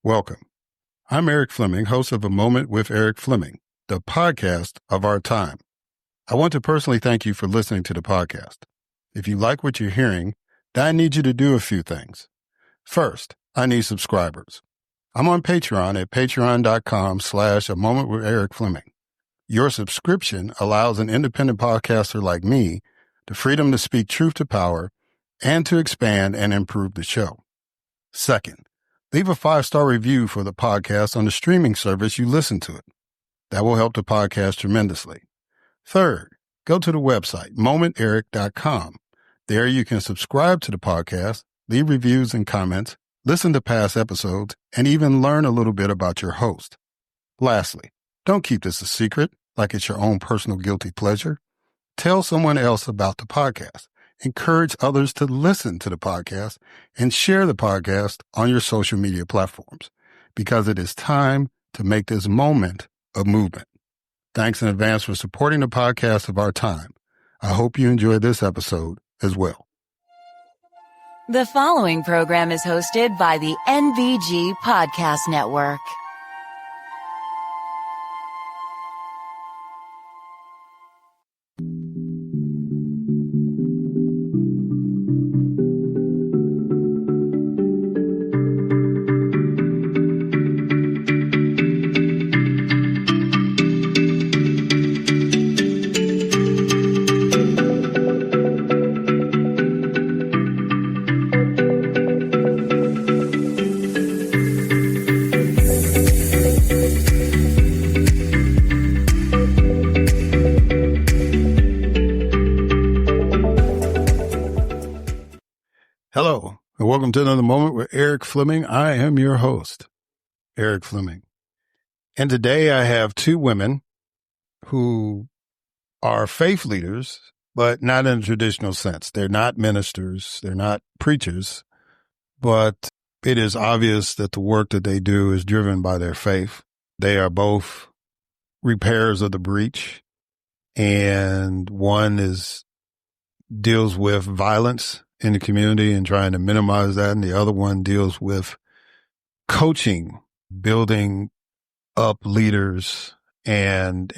Welcome. I'm Eric Fleming, host of A Moment with Eric Fleming, the podcast of our time. I want to personally thank you for listening to the podcast. If you like what you're hearing, then I need you to do a few things. First, I need subscribers. I'm on Patreon at patreon.com/A Moment with Eric Fleming. Your subscription allows an independent podcaster like me the freedom to speak truth to power and to expand and improve the show. Second, leave a 5-star review for the podcast on the streaming service you listen to it. That will help the podcast tremendously. Third, go to the website, momenteric.com. There you can subscribe to the podcast, leave reviews and comments, listen to past episodes, and even learn a little bit about your host. Lastly, don't keep this a secret like it's your own personal guilty pleasure. Tell someone else about the podcast. Encourage others to listen to the podcast and share the podcast on your social media platforms because it is time to make this moment a movement. Thanks in advance for supporting the podcast of our time. I hope you enjoyed this episode as well. The following program is hosted by the NVG Podcast Network. Hello, and welcome to another moment with Eric Fleming. I am your host, Eric Fleming. And today I have two women who are faith leaders, but not in a traditional sense. They're not ministers. They're not preachers, but it is obvious that the work that they do is driven by their faith. They are both repairers of the breach, and one deals with violence in the community and trying to minimize that. And the other one deals with coaching, building up leaders and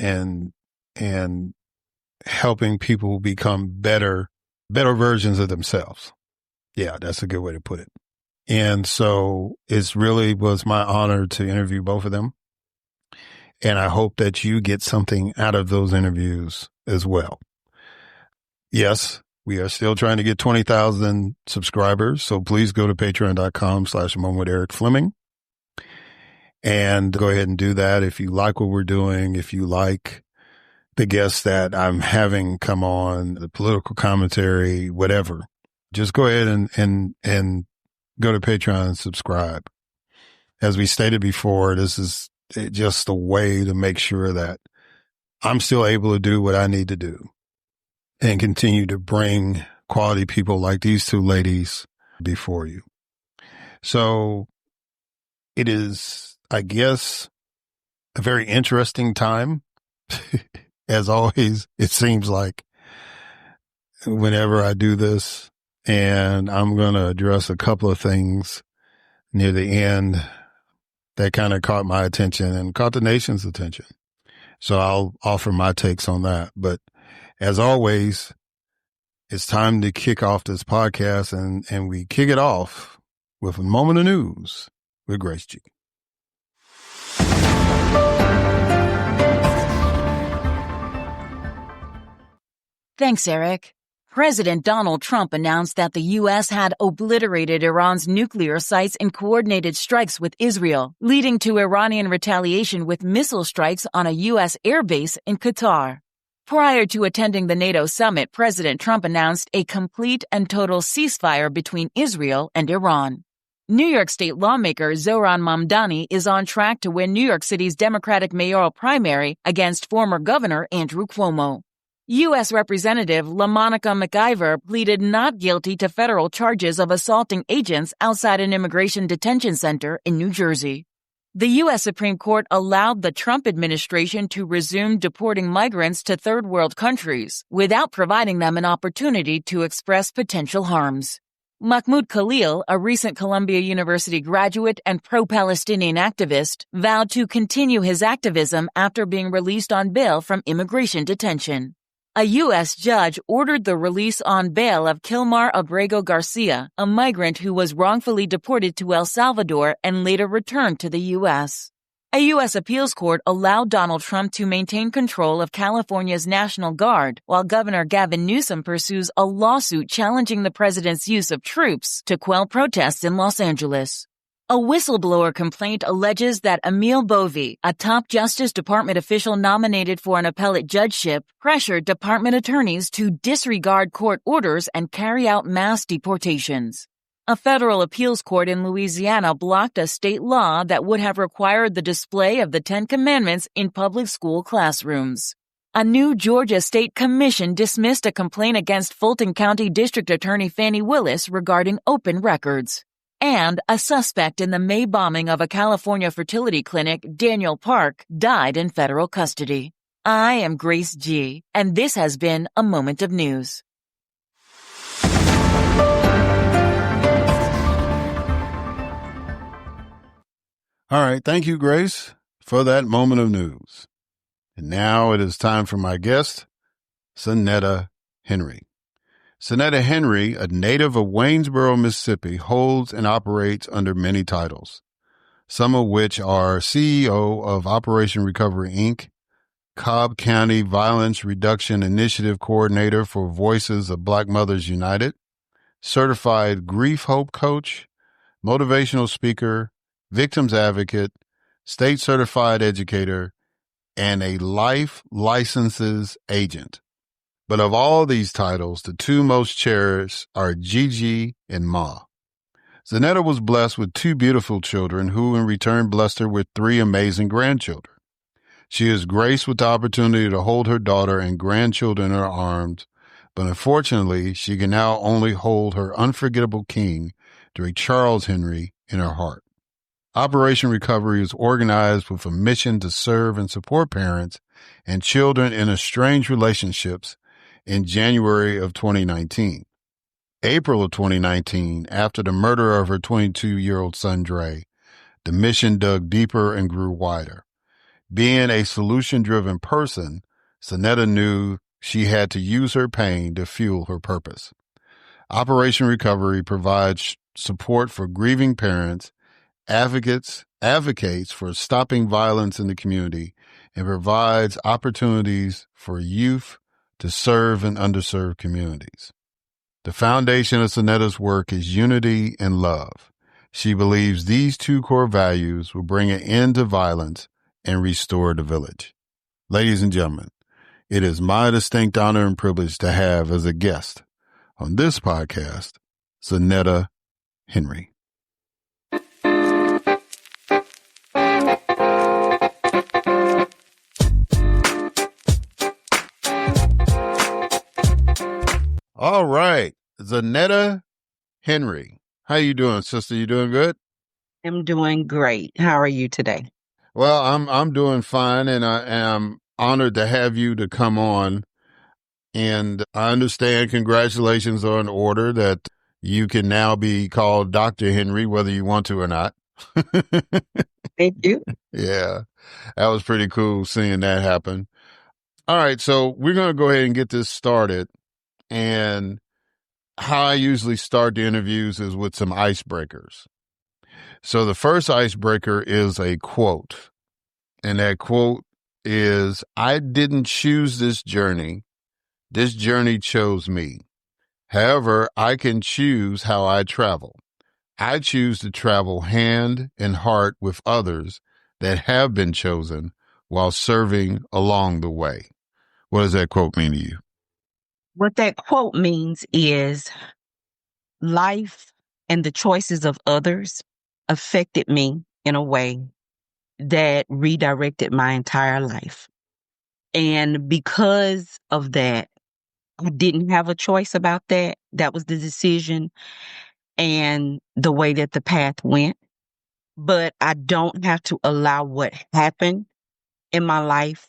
helping people become better versions of themselves. Yeah, that's a good way to put it. And so it really was my honor to interview both of them. And I hope that you get something out of those interviews as well. Yes, we are still trying to get 20,000 subscribers. So please go to patreon.com/A Moment with Eric Fleming and go ahead and do that. If you like what we're doing, if you like the guests that I'm having come on, the political commentary, whatever, just go ahead and go to Patreon and subscribe. As we stated before, this is just a way to make sure that I'm still able to do what I need to do and continue to bring quality people like these two ladies before you. So it is, I guess, a very interesting time. As always, it seems like whenever I do this, and I'm going to address a couple of things near the end that kind of caught my attention and caught the nation's attention. So I'll offer my takes on that. But as always, it's time to kick off this podcast, and we kick it off with a moment of news with Grace G. Thanks, Eric. President Donald Trump announced that the U.S. had obliterated Iran's nuclear sites in coordinated strikes with Israel, leading to Iranian retaliation with missile strikes on a U.S. airbase in Qatar. Prior to attending the NATO summit, President Trump announced a complete and total ceasefire between Israel and Iran. New York State lawmaker Zohran Mamdani is on track to win New York City's Democratic mayoral primary against former Governor Andrew Cuomo. U.S. Representative LaMonica McIver pleaded not guilty to federal charges of assaulting agents outside an immigration detention center in New Jersey. The U.S. Supreme Court allowed the Trump administration to resume deporting migrants to third world countries without providing them an opportunity to express potential harms. Mahmoud Khalil, a recent Columbia University graduate and pro-Palestinian activist, vowed to continue his activism after being released on bail from immigration detention. A U.S. judge ordered the release on bail of Kilmar Abrego Garcia, a migrant who was wrongfully deported to El Salvador and later returned to the U.S. A U.S. appeals court allowed Donald Trump to maintain control of California's National Guard, while Governor Gavin Newsom pursues a lawsuit challenging the president's use of troops to quell protests in Los Angeles. A whistleblower complaint alleges that Emil Bovee, a top Justice Department official nominated for an appellate judgeship, pressured department attorneys to disregard court orders and carry out mass deportations. A federal appeals court in Louisiana blocked a state law that would have required the display of the Ten Commandments in public school classrooms. A new Georgia state commission dismissed a complaint against Fulton County District Attorney Fannie Willis regarding open records. And a suspect in the May bombing of a California fertility clinic, Daniel Park, died in federal custody. I am Grace G., and this has been A Moment of News. All right. Thank you, Grace, for that moment of news. And now it is time for my guest, Zanetia Henry. Zanetia Henry, a native of Waynesboro, Mississippi, holds and operates under many titles, some of which are CEO of Operation Recovery, Inc., Cobb County Violence Reduction Initiative Coordinator for Voices of Black Mothers United, Certified Grief Hope Coach, Motivational Speaker, Victims Advocate, State Certified Educator, and a Life Licenses Agent. But of all these titles, the two most cherished are Gigi and Ma. Zanetia was blessed with two beautiful children who in return blessed her with three amazing grandchildren. She is graced with the opportunity to hold her daughter and grandchildren in her arms, but unfortunately, she can now only hold her unforgettable king, Drake Charles Henry, in her heart. Operation Recovery is organized with a mission to serve and support parents and children in estranged relationships in January of 2019. April of 2019, after the murder of her 22-year-old son, Dre, the mission dug deeper and grew wider. Being a solution-driven person, Zanetia knew she had to use her pain to fuel her purpose. Operation Recovery provides support for grieving parents, advocates for stopping violence in the community, and provides opportunities for youth to serve in underserved communities. The foundation of Zanetia's work is unity and love. She believes these two core values will bring an end to violence and restore the village. Ladies and gentlemen, it is my distinct honor and privilege to have as a guest on this podcast, Zanetia Henry. All right, Zanetia Henry. How you doing, sister? You doing good? I'm doing great. How are you today? Well, I'm doing fine, and I'm honored to have you to come on. And I understand, congratulations are in order that you can now be called Dr. Henry, whether you want to or not. Thank you. Yeah, that was pretty cool seeing that happen. All right, so we're going to go ahead and get this started. And how I usually start the interviews is with some icebreakers. So the first icebreaker is a quote. And that quote is, "I didn't choose this journey. This journey chose me. However, I can choose how I travel. I choose to travel hand in heart with others that have been chosen while serving along the way." What does that quote mean to you? What that quote means is life and the choices of others affected me in a way that redirected my entire life. And because of that, I didn't have a choice about that. That was the decision and the way that the path went. But I don't have to allow what happened in my life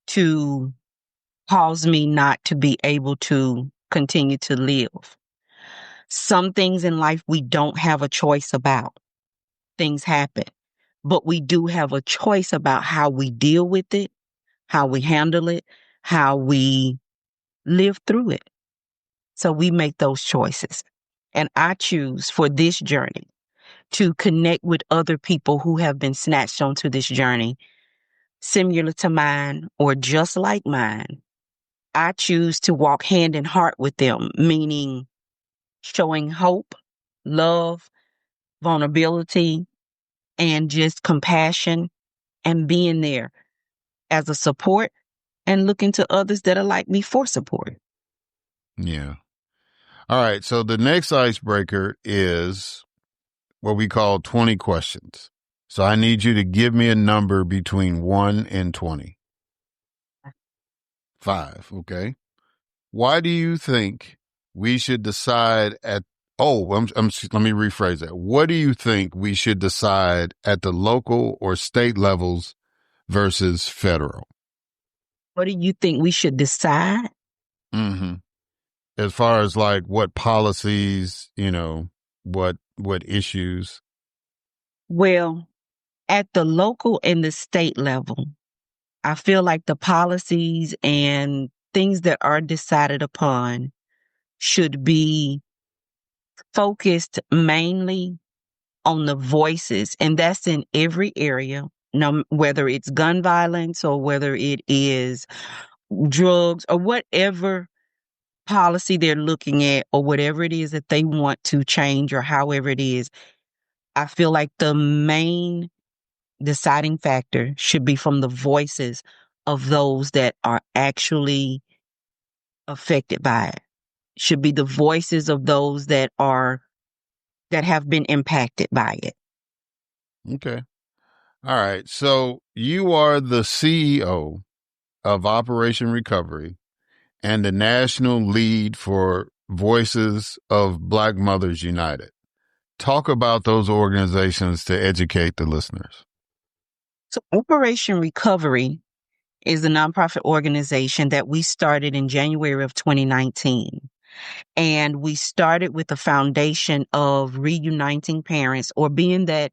to cause me not to be able to continue to live. Some things in life we don't have a choice about. Things happen, but we do have a choice about how we deal with it, how we handle it, how we live through it. So we make those choices. And I choose for this journey to connect with other people who have been snatched onto this journey similar to mine or just like mine. I choose to walk hand in heart with them, meaning showing hope, love, vulnerability, and just compassion and being there as a support and looking to others that are like me for support. Yeah. All right. So the next icebreaker is what we call 20 questions. So I need you to give me a number between 1 and 20. 5. Okay. Why do you think we should decide at, let me rephrase that. What do you think we should decide at the local or state levels versus federal? What do you think we should decide? Mm-hmm. As far as like what policies, what issues. Well, at the local and the state level, I feel like the policies and things that are decided upon should be focused mainly on the voices, and that's in every area, no, whether it's gun violence or whether it is drugs or whatever policy they're looking at or whatever it is that they want to change or however it is. I feel like the main deciding factor should be from the voices of those that are actually affected by it. Should be the voices of those that have been impacted by it. Okay. All right. So you are the CEO of Operation Recovery and the national lead for Voices of Black Mothers United. Talk about those organizations to educate the listeners. So Operation Recovery is a nonprofit organization that we started in January of 2019. And we started with a foundation of reuniting parents or being the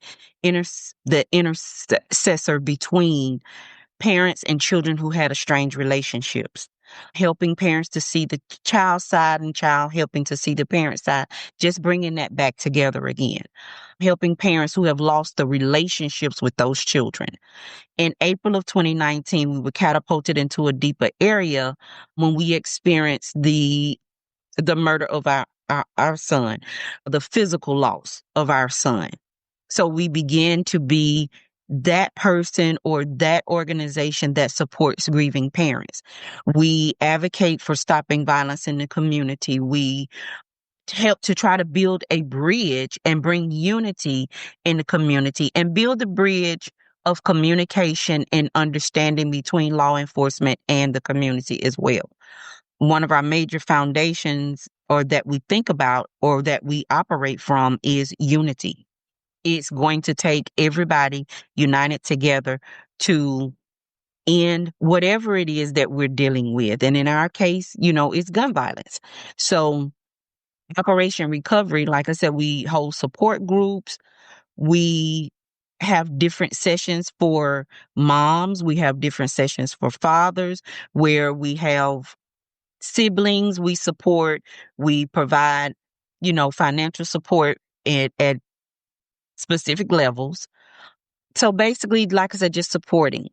intercessor between parents and children who had estranged relationships, helping parents to see the child side and child helping to see the parent side, just bringing that back together again, helping parents who have lost the relationships with those children. In April of 2019, we were catapulted into a deeper area when we experienced the murder of our son, the physical loss of our son. So we began to be that person or that organization that supports grieving parents. We advocate for stopping violence in the community. We help to try to build a bridge and bring unity in the community and build a bridge of communication and understanding between law enforcement and the community as well. One of our major foundations or that we think about or that we operate from is unity. It's going to take everybody united together to end whatever it is that we're dealing with. And in our case, it's gun violence. So Operation Recovery, like I said, we hold support groups. We have different sessions for moms. We have different sessions for fathers where we have siblings we support. We provide, financial support at specific levels. So basically, like I said, just supporting.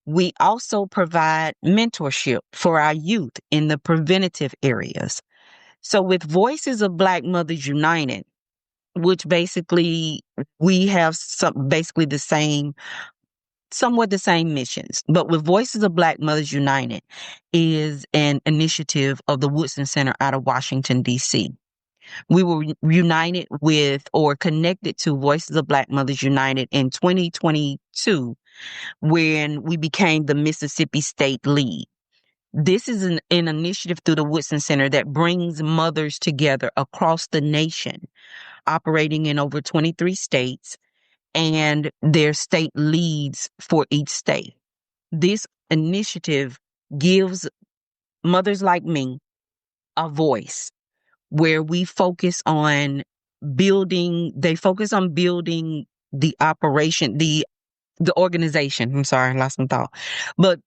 We also provide mentorship for our youth in the preventative areas. So with Voices of Black Mothers United, which basically we have basically somewhat the same missions. But with Voices of Black Mothers United is an initiative of the Woodson Center out of Washington, D.C. We were united with or connected to Voices of Black Mothers United in 2022 when we became the Mississippi State Lead. This is an initiative through the Woodson Center that brings mothers together across the nation, operating in over 23 states, and their state leads for each state. This initiative gives mothers like me a voice. where we focus on building, they focus on building the operation, the organization. I'm sorry, I lost my thought. But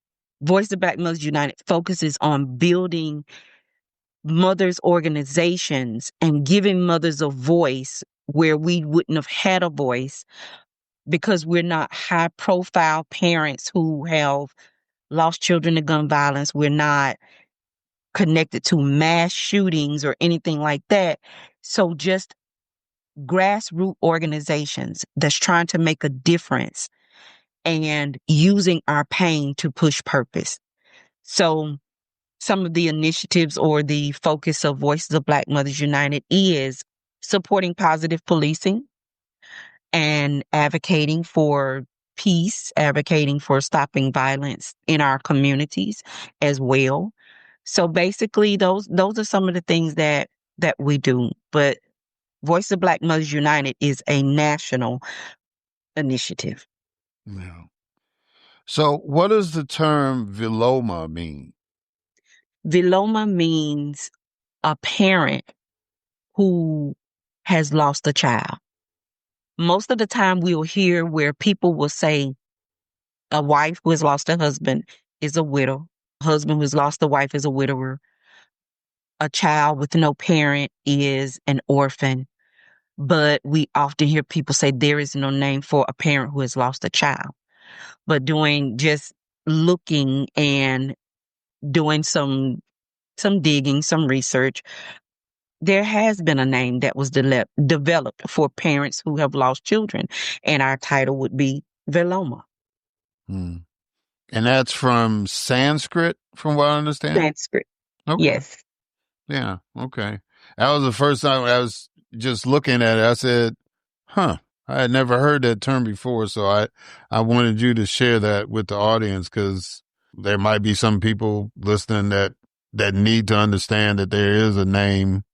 Voice of Black Mothers United focuses on building mothers' organizations and giving mothers a voice where we wouldn't have had a voice because we're not high profile parents who have lost children to gun violence. We're not connected to mass shootings or anything like that. So just grassroots organizations that's trying to make a difference and using our pain to push purpose. So some of the initiatives or the focus of Voices of Black Mothers United is supporting positive policing and advocating for peace, advocating for stopping violence in our communities as well. So basically those are some of the things that we do. But Voice of Black Mothers United is a national initiative. Yeah. So what does the term viloma mean? Viloma means a parent who has lost a child. Most of the time we'll hear where people will say a wife who has lost a husband is a widow. A husband who's lost a wife is a widower. A child with no parent is an orphan. But we often hear people say there is no name for a parent who has lost a child. But doing just looking and doing some digging, some research, there has been a name that was developed for parents who have lost children, and our title would be Viloma. Hmm. And that's from Sanskrit, from what I understand? Sanskrit. Okay. Yes. Yeah. Okay. That was the first time I was just looking at it. I said, I had never heard that term before. So I wanted you to share that with the audience because there might be some people listening that need to understand that there is a name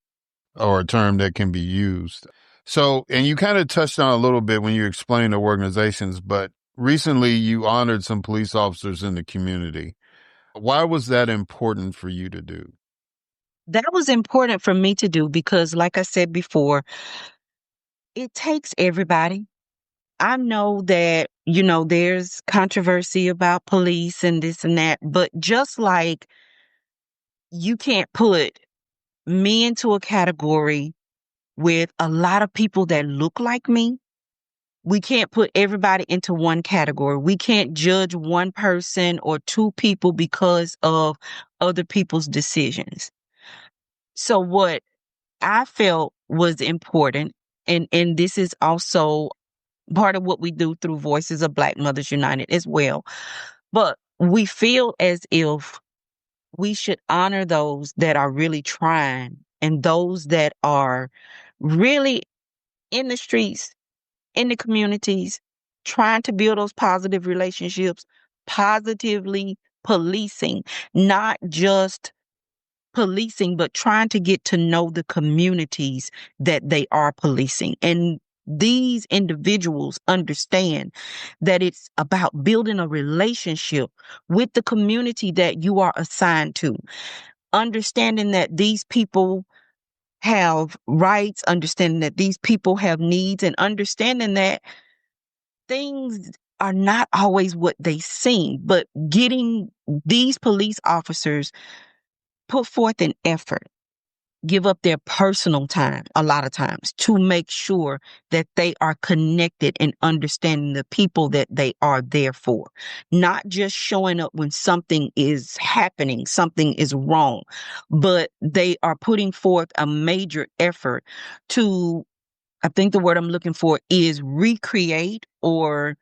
or a term that can be used. So, and you kind of touched on a little bit when you explained the organizations, but recently you honored some police officers in the community. Why was that important for you to do? That was important for me to do because, like I said before, it takes everybody. I know that, there's controversy about police and this and that, but just like you can't put me into a category with a lot of people that look like me, we can't put everybody into one category. We can't judge one person or two people because of other people's decisions. So what I felt was important, and this is also part of what we do through Voices of Black Mothers United as well. But we feel as if we should honor those that are really trying and those that are really in the streets, in the communities, trying to build those positive relationships, positively policing, not just policing, but trying to get to know the communities that they are policing. And these individuals understand that it's about building a relationship with the community that you are assigned to, understanding that these people have rights, understanding that these people have needs, and understanding that things are not always what they seem, but getting these police officers put forth an effort, give up their personal time a lot of times to make sure that they are connected and understanding the people that they are there for. Not just showing up when something is happening, something is wrong, but they are putting forth a major effort to, I think the word I'm looking for is recreate or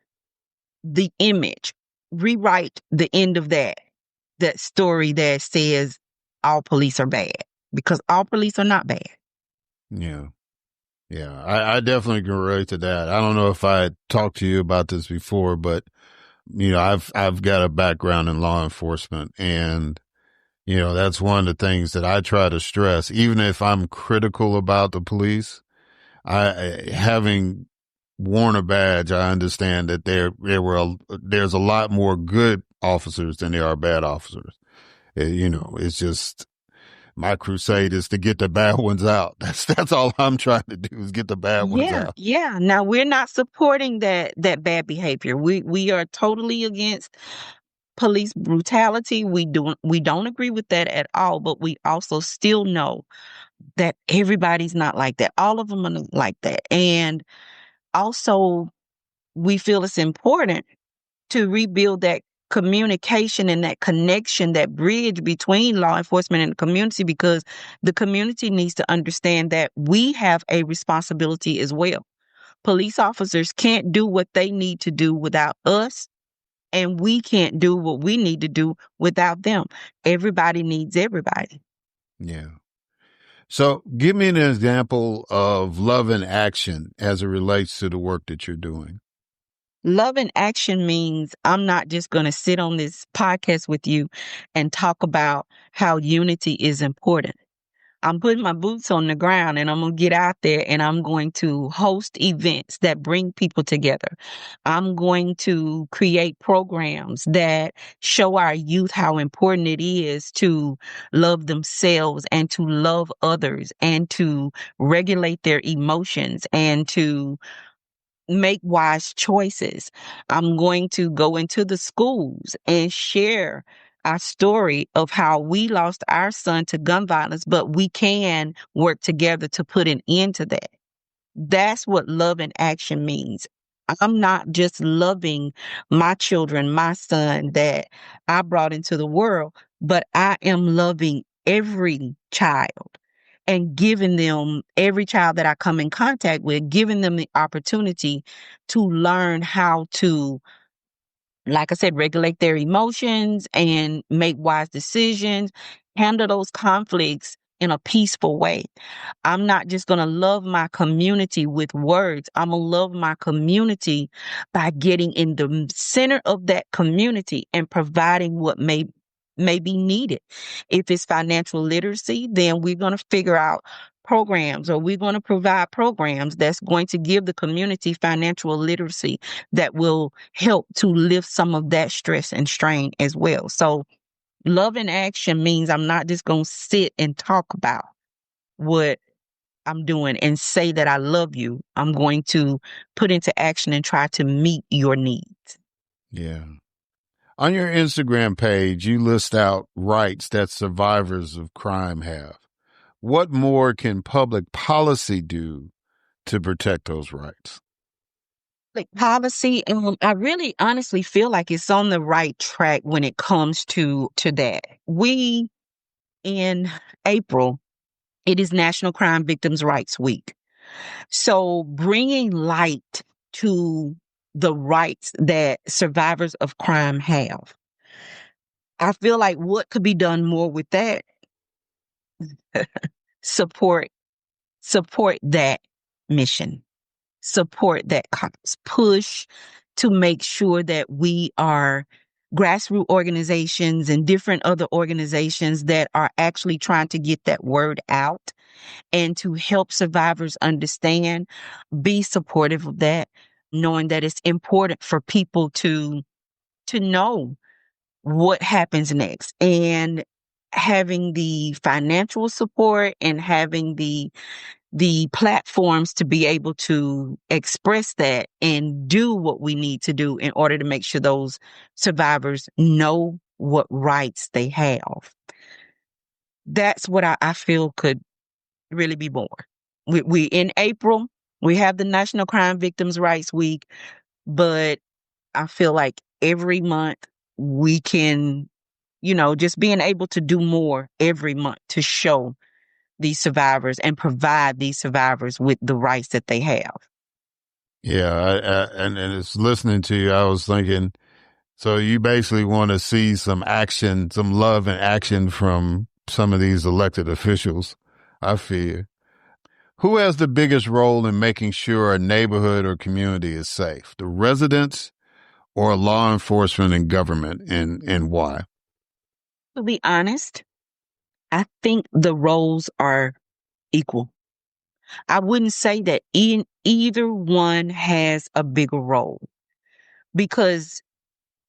the image, rewrite the end of that story that says all police are bad, because all police are not bad. Yeah. Yeah. I definitely can relate to that. I don't know if I had talked to you about this before, but I've got a background in law enforcement, and that's one of the things that I try to stress, even if I'm critical about the police. Having worn a badge, I understand that there's a lot more good officers than there are bad officers. It's just my crusade is to get the bad ones out. That's all I'm trying to do is get the bad ones Yeah, out. yeah. Now we're not supporting that bad behavior. We are totally against police brutality. We don't agree with that at all, but we also still know that everybody's not like that. All of them are not like that. And also we feel it's important to rebuild that communication and that connection, that bridge between law enforcement and the community, because the community needs to understand that we have a responsibility as well. Police officers can't do what they need to do without us, and we can't do what we need to do without them. Everybody needs everybody. Yeah. So give me an example of love in action as it relates to the work that you're doing. Love in action means I'm not just going to sit on this podcast with you and talk about how unity is important. I'm putting my boots on the ground and I'm going to get out there and I'm going to host events that bring people together. I'm going to create programs that show our youth how important it is to love themselves and to love others and to regulate their emotions and to make wise choices. I'm going to go into the schools and share our story of how we lost our son to gun violence, but we can work together to put an end to that. That's what love in action means. I'm not just loving my children, my son that I brought into the world, but I am loving every child and giving them, every child that I come in contact with, giving them the opportunity to learn how to, like I said, regulate their emotions and make wise decisions, handle those conflicts in a peaceful way. I'm not just going to love my community with words. I'm going to love my community by getting in the center of that community and providing what may be needed. If it's financial literacy, then we're going to figure out programs, or we're going to provide programs that's going to give the community financial literacy that will help to lift some of that stress and strain as well. So love in action means I'm not just going to sit and talk about what I'm doing and say that I love you. I'm going to put into action and try to meet your needs. Yeah. On your Instagram page, you list out rights that survivors of crime have. What more can public policy do to protect those rights? Like policy, I really honestly feel like it's on the right track when it comes to that. We, in April, it is National Crime Victims' Rights Week. So bringing light to the rights that survivors of crime have. I feel like what could be done more with that? Support, support that mission, support that cause, push to make sure that we are grassroots organizations and different other organizations that are actually trying to get that word out and to help survivors understand, be supportive of that, knowing that it's important for people to know what happens next, and having the financial support and having the platforms to be able to express that and do what we need to do in order to make sure those survivors know what rights they have. That's what I feel could really be more. We in April, we have the National Crime Victims' Rights Week, but I feel like every month we can, just being able to do more every month to show these survivors and provide these survivors with the rights that they have. Yeah, and it's listening to you, I was thinking, so you basically want to see some action, some love and action from some of these elected officials, I fear. Who has the biggest role in making sure a neighborhood or community is safe? The residents or law enforcement and government, and why? To be honest, I think the roles are equal. I wouldn't say that either one has a bigger role, because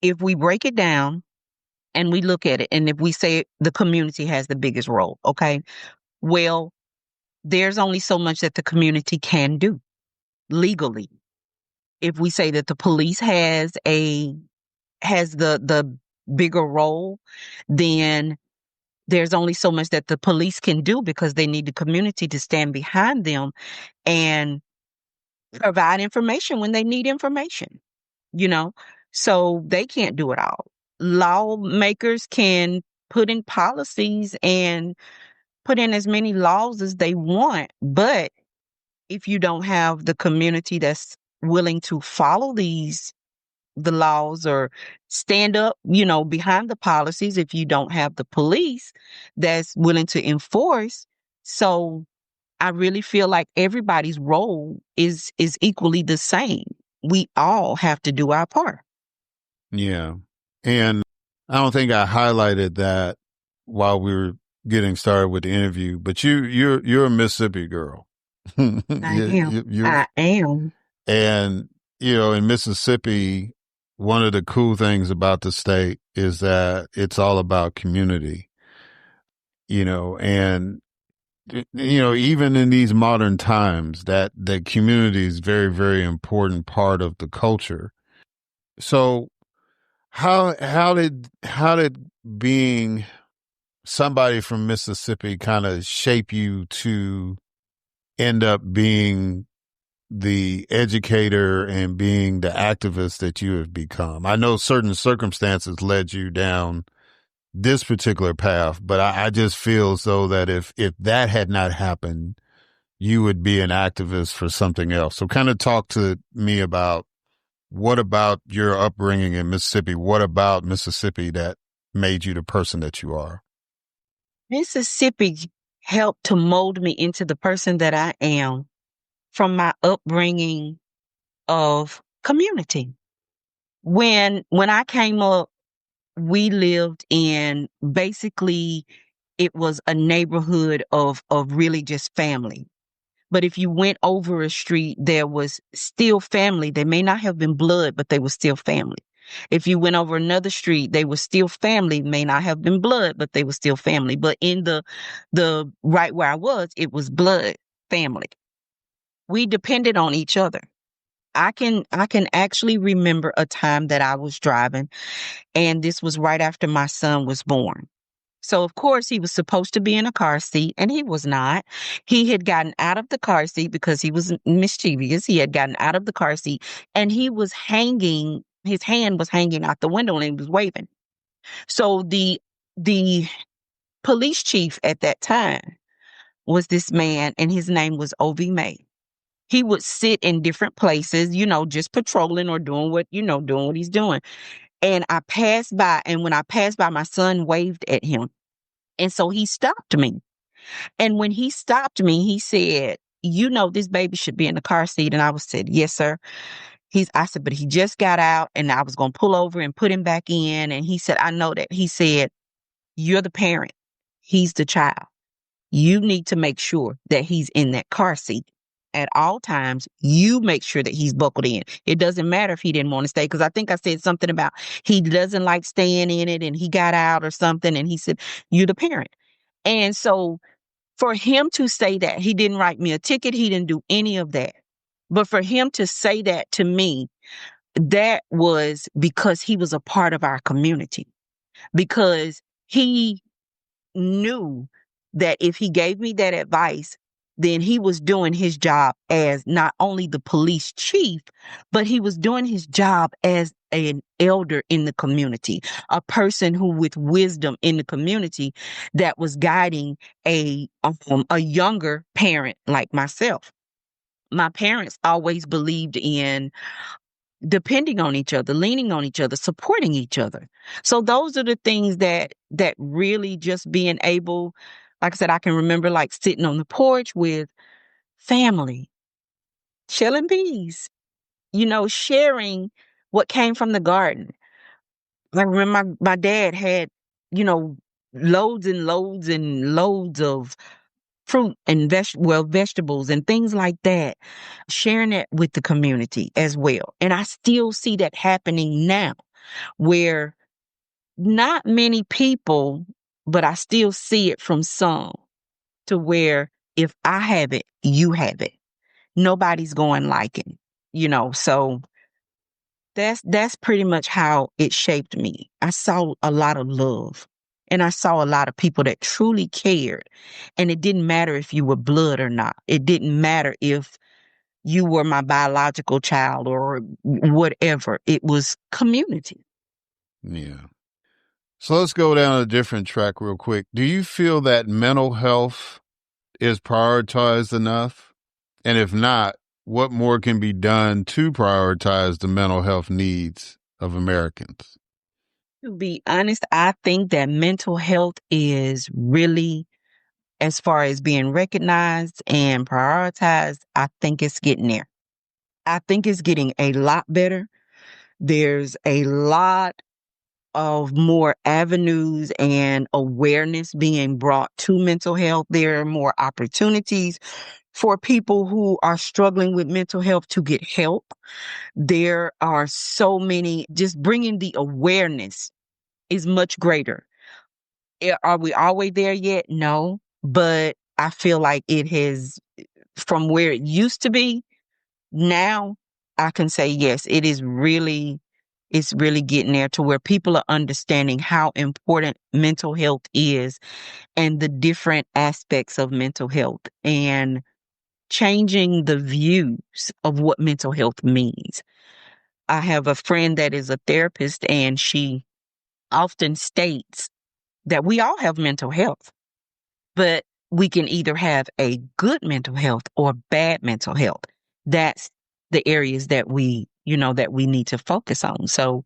if we break it down, and we look at it, and if we say the community has the biggest role, okay, well, there's only so much that the community can do legally. If we say that the police has the bigger role, then there's only so much that the police can do because they need the community to stand behind them and provide information when they need information, you know? So they can't do it all. Lawmakers can put in policies and put in as many laws as they want, but if you don't have the community that's willing to follow the laws or stand up, behind the policies, if you don't have the police that's willing to enforce. So I really feel like everybody's role is equally the same. We all have to do our part. Yeah. And I don't think I highlighted that while we were getting started with the interview, but you're a Mississippi girl. I am. And, in Mississippi, one of the cool things about the state is that it's all about community, and, even in these modern times, that the community is very, very important part of the culture. So how did being somebody from Mississippi kind of shape you to end up being the educator and being the activist that you have become? I know certain circumstances led you down this particular path, but I just feel as though that if that had not happened, you would be an activist for something else. So kind of talk to me about what about your upbringing in Mississippi? What about Mississippi that made you the person that you are? Mississippi helped to mold me into the person that I am from my upbringing of community. When I came up, we lived in, basically, it was a neighborhood of really just family. But if you went over a street, there was still family. They may not have been blood, but they were still family. If you went over another street, they were still family, may not have been blood, but they were still family. But in the right where I was, it was blood family. We depended on each other. I can actually remember a time that I was driving, and this was right after my son was born. So, of course, he was supposed to be in a car seat, and he was not. He had gotten out of the car seat because he was mischievous. He had gotten out of the car seat, and he was hanging, his hand was hanging out the window, and he was waving. So the police chief at that time was this man, and his name was O.V. May. He would sit in different places, just patrolling or doing what he's doing. And I passed by, and when I passed by, my son waved at him. And so he stopped me. And when he stopped me, he said, this baby should be in the car seat. And I said, yes, sir. I said, but he just got out, and I was going to pull over and put him back in. And he said, I know that. He said, you're the parent. He's the child. You need to make sure that he's in that car seat. At all times, you make sure that he's buckled in. It doesn't matter if he didn't want to stay, because I think I said something about he doesn't like staying in it and he got out or something. And he said, you're the parent. And so for him to say that, he didn't write me a ticket. He didn't do any of that. But for him to say that to me, that was because he was a part of our community, because he knew that if he gave me that advice, then he was doing his job as not only the police chief, but he was doing his job as an elder in the community, a person who with wisdom in the community that was guiding a younger parent like myself. My parents always believed in depending on each other, leaning on each other, supporting each other. So those are the things that really just being able, like I said, I can remember like sitting on the porch with family, shelling peas, sharing what came from the garden. I remember my dad had, loads and loads and loads of fruit and vegetables and things like that, sharing that with the community as well. And I still see that happening now, where not many people, but I still see it from some, to where if I have it, you have it. Nobody's going like it, so that's pretty much how it shaped me. I saw a lot of love, and I saw a lot of people that truly cared. And it didn't matter if you were blood or not. It didn't matter if you were my biological child or whatever. It was community. Yeah. So let's go down a different track real quick. Do you feel that mental health is prioritized enough? And if not, what more can be done to prioritize the mental health needs of Americans? To be honest, I think that mental health is really, as far as being recognized and prioritized, I think it's getting there. I think it's getting a lot better. There's a lot of more avenues and awareness being brought to mental health. There are more opportunities for people who are struggling with mental health to get help. There are so many, just bringing the awareness is much greater. Are we always there yet? No, but I feel like it has, from where it used to be, now I can say yes, it's really getting there to where people are understanding how important mental health is and the different aspects of mental health and changing the views of what mental health means. I have a friend that is a therapist, and she often states that we all have mental health, but we can either have a good mental health or bad mental health. That's the areas that that we need to focus on. So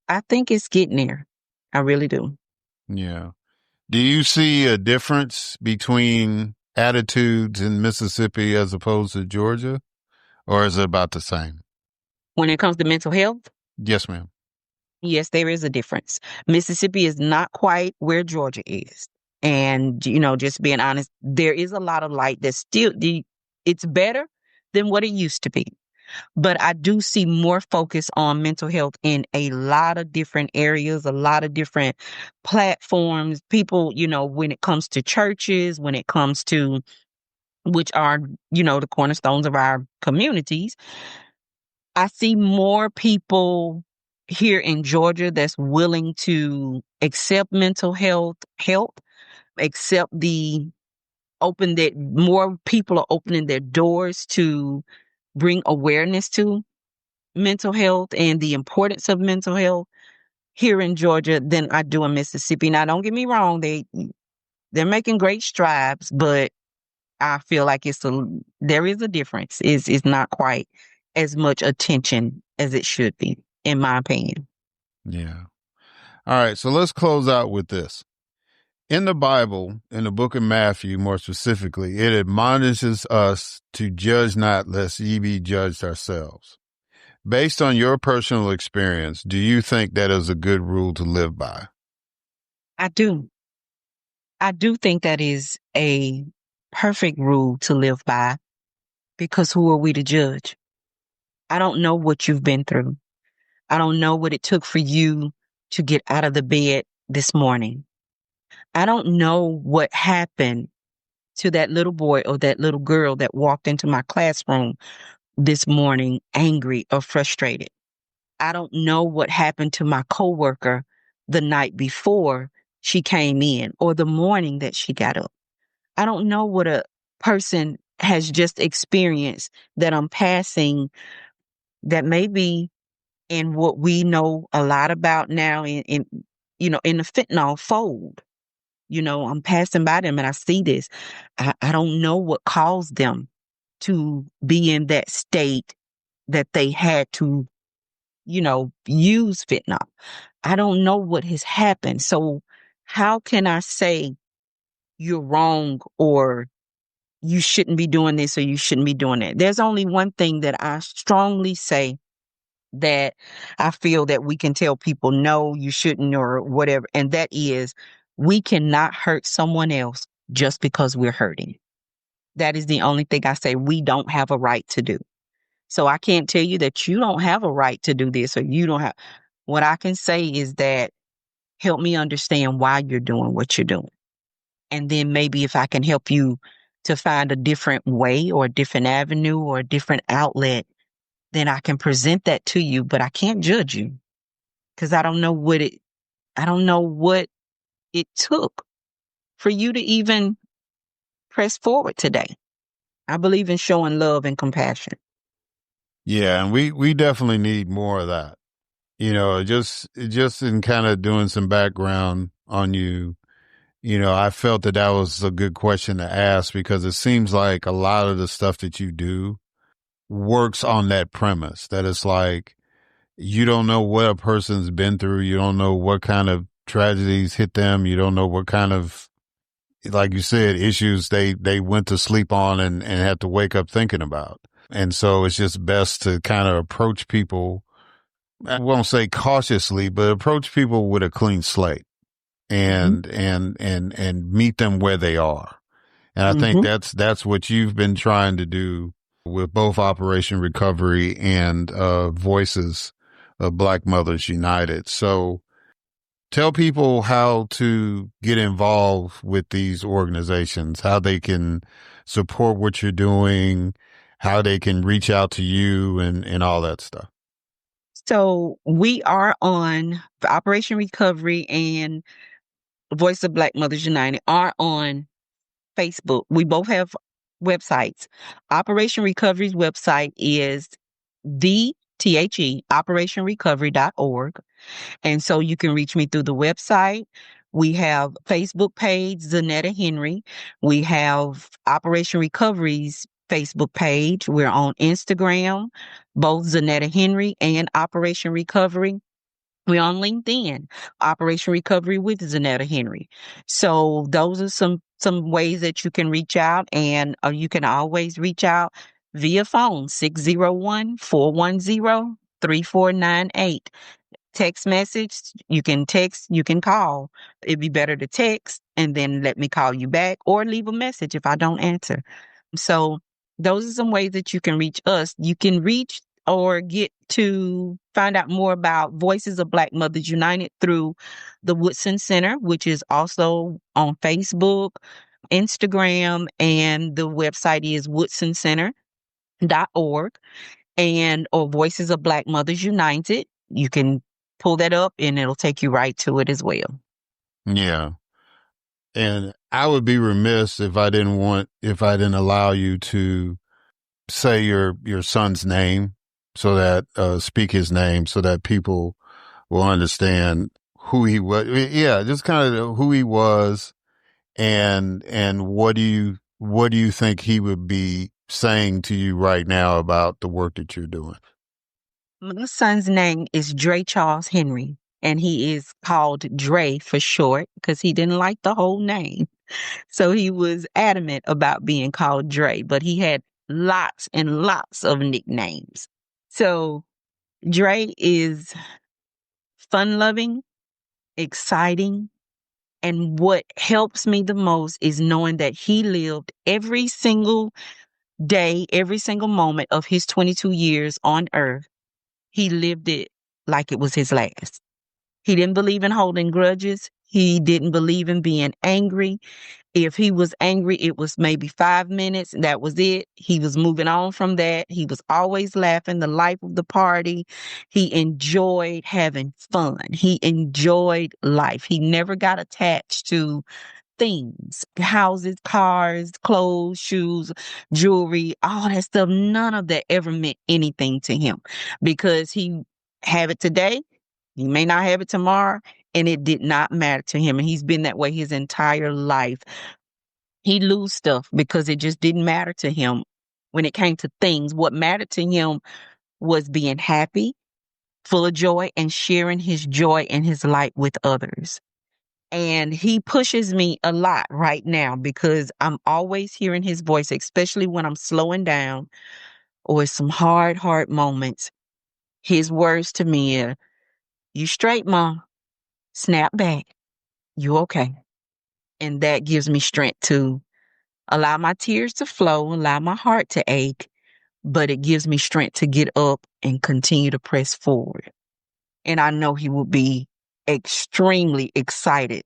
I think it's getting there. I really do. Yeah. Do you see a difference between attitudes in Mississippi as opposed to Georgia, or is it about the same? When it comes to mental health, Yes, ma'am. yes, there is a difference. Mississippi is not quite where Georgia is. And, just being honest, there is a lot of light that's still, it's better than what it used to be. But I do see more focus on mental health in a lot of different areas, a lot of different platforms. People, when it comes to churches, when it comes to, which are, the cornerstones of our communities, I see more people here in Georgia that's willing to accept mental health help, accept that more people are opening their doors to bring awareness to mental health and the importance of mental health here in Georgia than I do in Mississippi. Now, don't get me wrong, they're making great strides, but I feel like there is a difference. It's not quite as much attention as it should be, in my opinion. Yeah. All right. So let's close out with this. In the Bible, in the book of Matthew, more specifically, it admonishes us to judge not, lest ye be judged ourselves. Based on your personal experience, do you think that is a good rule to live by? I do. I do think that is a perfect rule to live by, because who are we to judge? I don't know what you've been through. I don't know what it took for you to get out of the bed this morning. I don't know what happened to that little boy or that little girl that walked into my classroom this morning angry or frustrated. I don't know what happened to my coworker the night before she came in or the morning that she got up. I don't know what a person has just experienced that I'm passing, that may be in what we know a lot about now in the fentanyl fold. I'm passing by them and I see this. I don't know what caused them to be in that state that they had to, use fentanyl. I don't know what has happened. So how can I say you're wrong or you shouldn't be doing this or you shouldn't be doing that? There's only one thing that I strongly say that I feel that we can tell people, no, you shouldn't, or whatever. And that is, we cannot hurt someone else just because we're hurting. That is the only thing I say we don't have a right to do. So I can't tell you that you don't have a right to do this or you don't have. What I can say is that help me understand why you're doing what you're doing. And then maybe if I can help you to find a different way or a different avenue or a different outlet, then I can present that to you, but I can't judge you because I don't know what it took for you to even press forward today. I believe in showing love and compassion. Yeah, and we definitely need more of that. Just in kind of doing some background on you, I felt that was a good question to ask because it seems like a lot of the stuff that you do works on that premise that it's like you don't know what a person's been through. You don't know what kind of tragedies hit them. You don't know what kind of, like you said, issues they went to sleep on and had to wake up thinking about. And so it's just best to kind of approach people. I won't say cautiously, but approach people with a clean slate Mm-hmm. and meet them where they are. And I think Mm-hmm. that's what you've been trying to do with both Operation Recovery and Voices of Black Mothers United. So tell people how to get involved with these organizations, how they can support what you're doing, how they can reach out to you and all that stuff. So we are on Operation Recovery and Voice of Black Mothers United are on Facebook. We both have websites. Operation Recovery's website is operationrecovery.org. And so you can reach me through the website. We have Facebook page, Zanetia Henry. We have Operation Recovery's Facebook page. We're on Instagram, both Zanetia Henry and Operation Recovery. We're on LinkedIn, Operation Recovery with Zanetia Henry. So those are some ways that you can reach out, and you can always reach out via phone, 601-410-3498. Text message, you can text, you can call. It'd be better to text and then let me call you back or leave a message if I don't answer. So those are some ways that you can reach us. You can reach or get to find out more about Voices of Black Mothers United through the Woodson Center, which is also on Facebook, Instagram, and the website is woodsoncenter.org and or Voices of Black Mothers United. You can pull that up and it'll take you right to it as well. Yeah. And I would be remiss if I didn't allow you to say your son's name so that, speak his name so that people will understand who he was. Yeah. Just kind of who he was and what do you think he would be saying to you right now about the work that you're doing? My son's name is Dre Charles Henry, and he is called Dre for short because he didn't like the whole name. So he was adamant about being called Dre, but he had lots and lots of nicknames. So Dre is fun loving, exciting, and what helps me the most is knowing that he lived every single day, every single moment of his 22 years on earth. He lived it like it was his last. He didn't believe in holding grudges. He didn't believe in being angry. If he was angry, it was maybe 5 minutes. And that was it. He was moving on from that. He was always laughing, the life of the party. He enjoyed having fun. He enjoyed life. He never got attached to things, houses, cars, clothes, shoes, jewelry, all that stuff. None of that ever meant anything to him because he have it today. He may not have it tomorrow, and it did not matter to him. And he's been that way his entire life. He lose stuff because it just didn't matter to him when it came to things. What mattered to him was being happy, full of joy, and sharing his joy and his light with others. And he pushes me a lot right now because I'm always hearing his voice, especially when I'm slowing down or some hard moments. His words to me are, "You straight, Mom. Snap back. You okay?" And that gives me strength to allow my tears to flow, allow my heart to ache, but it gives me strength to get up and continue to press forward. And I know he will be extremely excited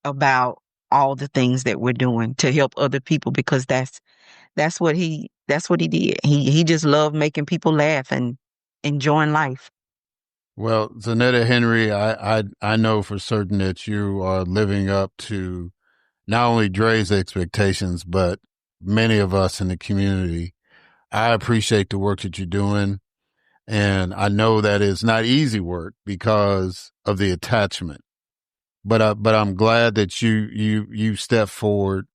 about all the things that we're doing to help other people, because that's what he did. He just loved making people laugh and enjoying life. Well, Zanetia Henry, I know for certain that you are living up to not only Dre's expectations, but many of us in the community. I appreciate the work that you're doing. And I know that it's not easy work because of the attachment, but I'm glad that you stepped forward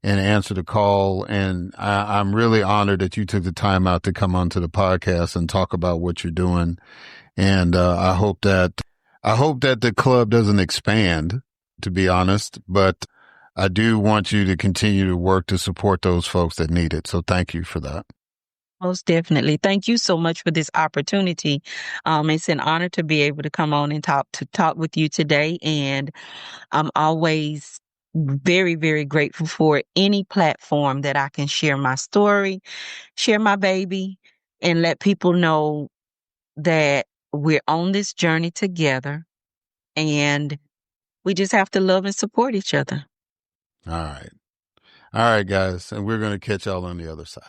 and answered the call. And I'm really honored that you took the time out to come onto the podcast and talk about what you're doing. And, I hope that the club doesn't expand, to be honest, but I do want you to continue to work to support those folks that need it. So thank you for that. Most definitely. Thank you so much for this opportunity. It's an honor to be able to come on and talk with you today. And I'm always very, very grateful for any platform that I can share my story, share my baby, and let people know that we're on this journey together, and we just have to love and support each other. All right. All right, guys. And we're going to catch y'all on the other side.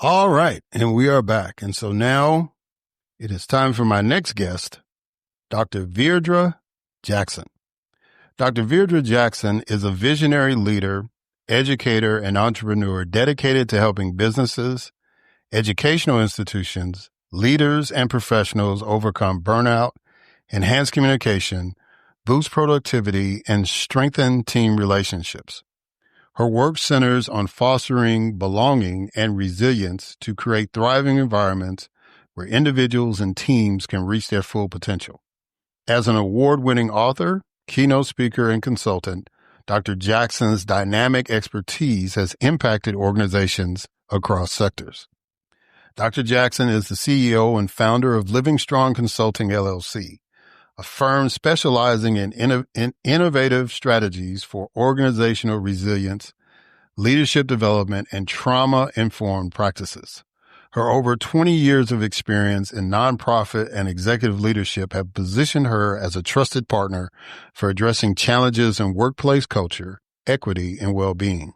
All right. And we are back. And so now it is time for my next guest, Dr. Veirdre Jackson. Dr. Veirdre Jackson is a visionary leader, educator, and entrepreneur dedicated to helping businesses, educational institutions, leaders, and professionals overcome burnout, enhance communication, boost productivity, and strengthen team relationships. Her work centers on fostering belonging and resilience to create thriving environments where individuals and teams can reach their full potential. As an award-winning author, keynote speaker, and consultant, Dr. Jackson's dynamic expertise has impacted organizations across sectors. Dr. Jackson is the CEO and founder of Living Strong Consulting, LLC, a firm specializing in innovative strategies for organizational resilience, leadership development, and trauma-informed practices. Her over 20 years of experience in nonprofit and executive leadership have positioned her as a trusted partner for addressing challenges in workplace culture, equity, and well-being.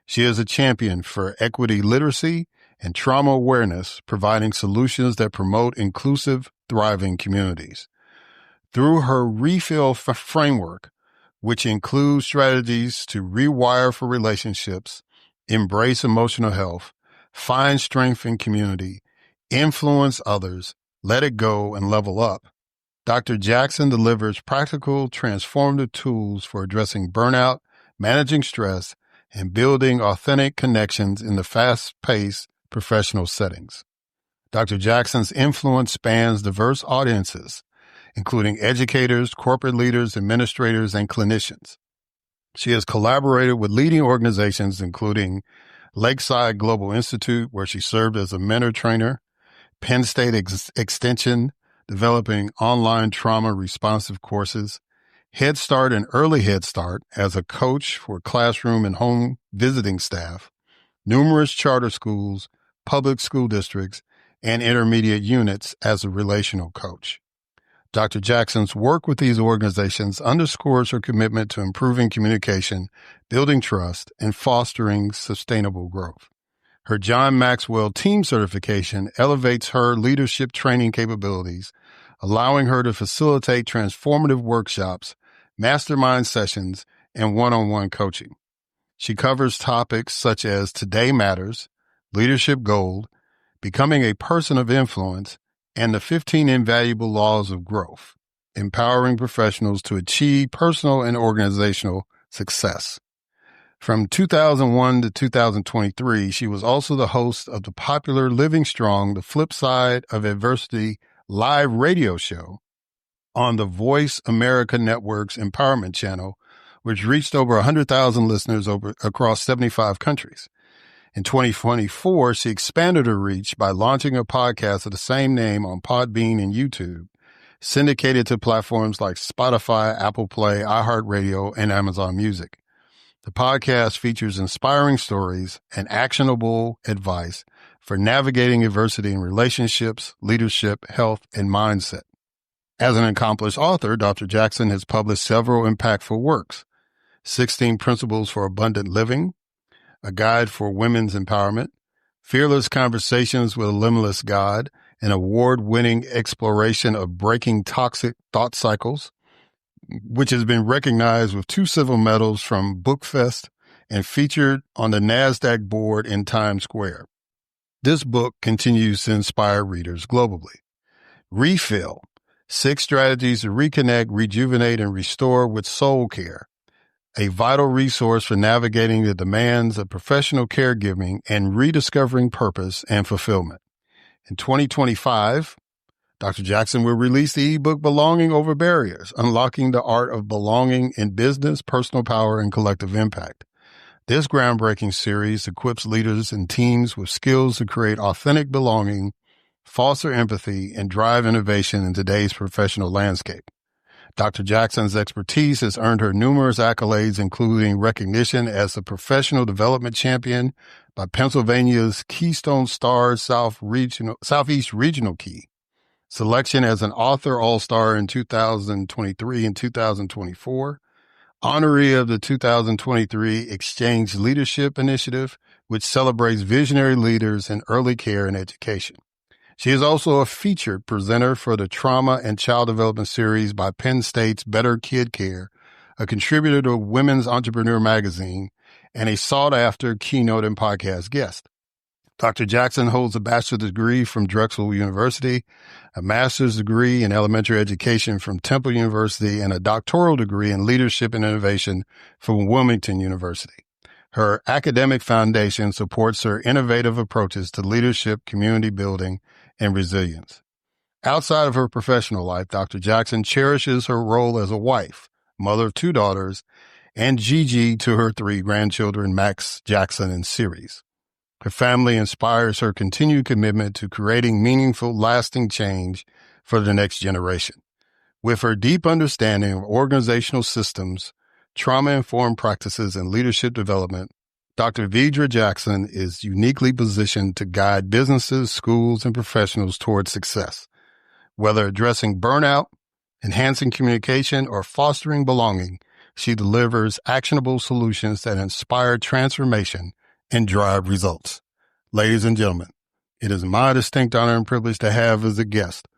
She is a champion for equity literacy and trauma awareness, providing solutions that promote inclusive, thriving communities. Through her Refill framework, which includes strategies to rewire for relationships, embrace emotional health, find strength in community, influence others, let it go, and level up, Dr. Jackson delivers practical, transformative tools for addressing burnout, managing stress, and building authentic connections in the fast-paced professional settings. Dr. Jackson's influence spans diverse audiences, including educators, corporate leaders, administrators, and clinicians. She has collaborated with leading organizations, including Lakeside Global Institute, where she served as a mentor trainer, Penn State Extension, developing online trauma responsive courses, Head Start and Early Head Start as a coach for classroom and home visiting staff, numerous charter schools, public school districts, and intermediate units as a relational coach. Dr. Jackson's work with these organizations underscores her commitment to improving communication, building trust, and fostering sustainable growth. Her John Maxwell team certification elevates her leadership training capabilities, allowing her to facilitate transformative workshops, mastermind sessions, and one-on-one coaching. She covers topics such as Today Matters, Leadership Gold, Becoming a Person of Influence, and the 15 Invaluable Laws of Growth, empowering professionals to achieve personal and organizational success. From 2001 to 2023, she was also the host of the popular Living Strong, The Flip Side of Adversity live radio show on the Voice America Network's Empowerment Channel, which reached over 100,000 listeners across 75 countries. In 2024, she expanded her reach by launching a podcast of the same name on Podbean and YouTube, syndicated to platforms like Spotify, Apple Play, iHeartRadio, and Amazon Music. The podcast features inspiring stories and actionable advice for navigating adversity in relationships, leadership, health, and mindset. As an accomplished author, Dr. Jackson has published several impactful works: 16 Principles for Abundant Living, A Guide for Women's Empowerment, Fearless Conversations with a Limitless God, an award-winning exploration of breaking toxic thought cycles, which has been recognized with 2 silver medals from BookFest and featured on the NASDAQ board in Times Square. This book continues to inspire readers globally. Refill, 6 Strategies to Reconnect, Rejuvenate, and Restore with Soul Care, a vital resource for navigating the demands of professional caregiving and rediscovering purpose and fulfillment. In 2025, Dr. Jackson will release the ebook Belonging Over Barriers, Unlocking the Art of Belonging in Business, Personal Power, and Collective Impact. This groundbreaking series equips leaders and teams with skills to create authentic belonging, foster empathy, and drive innovation in today's professional landscape. Dr. Jackson's expertise has earned her numerous accolades, including recognition as a professional development champion by Pennsylvania's Keystone Stars Southeast Regional Key, selection as an author all-star in 2023 and 2024, honoree of the 2023 Exchange Leadership Initiative, which celebrates visionary leaders in early care and education. She is also a featured presenter for the Trauma and Child Development Series by Penn State's Better Kid Care, a contributor to Women's Entrepreneur magazine, and a sought-after keynote and podcast guest. Dr. Jackson holds a bachelor's degree from Drexel University, a master's degree in elementary education from Temple University, and a doctoral degree in leadership and innovation from Wilmington University. Her academic foundation supports her innovative approaches to leadership, community building, and resilience. Outside of her professional life, Dr. Jackson cherishes her role as a wife, mother of 2 daughters, and Gigi to her 3 grandchildren, Max, Jackson, and Ceres. Her family inspires her continued commitment to creating meaningful, lasting change for the next generation. With her deep understanding of organizational systems, trauma-informed practices, and leadership development, Dr. Veirdre Jackson is uniquely positioned to guide businesses, schools, and professionals towards success. Whether addressing burnout, enhancing communication, or fostering belonging, she delivers actionable solutions that inspire transformation and drive results. Ladies and gentlemen, it is my distinct honor and privilege to have as a guest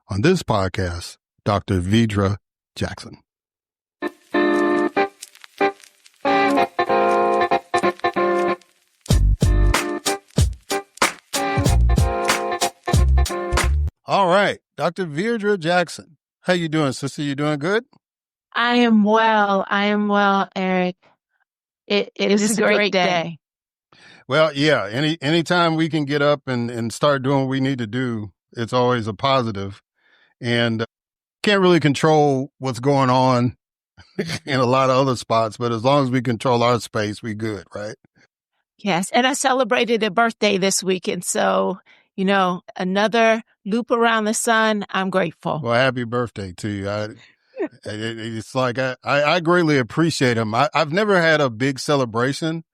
on this podcast, Dr. Veirdre Jackson. All right, Dr. Veirdre Jackson. How you doing, sister? You doing good? I am well. Eric. It is a great day. Well, yeah, anytime we can get up and start doing what we need to do, it's always a positive. And can't really control what's going on in a lot of other spots, but as long as we control our space, we good, right? Yes. And I celebrated a birthday this weekend. So, another loop around the sun. I'm grateful. Well, happy birthday to you. It's like I greatly appreciate them. I've never had a big celebration,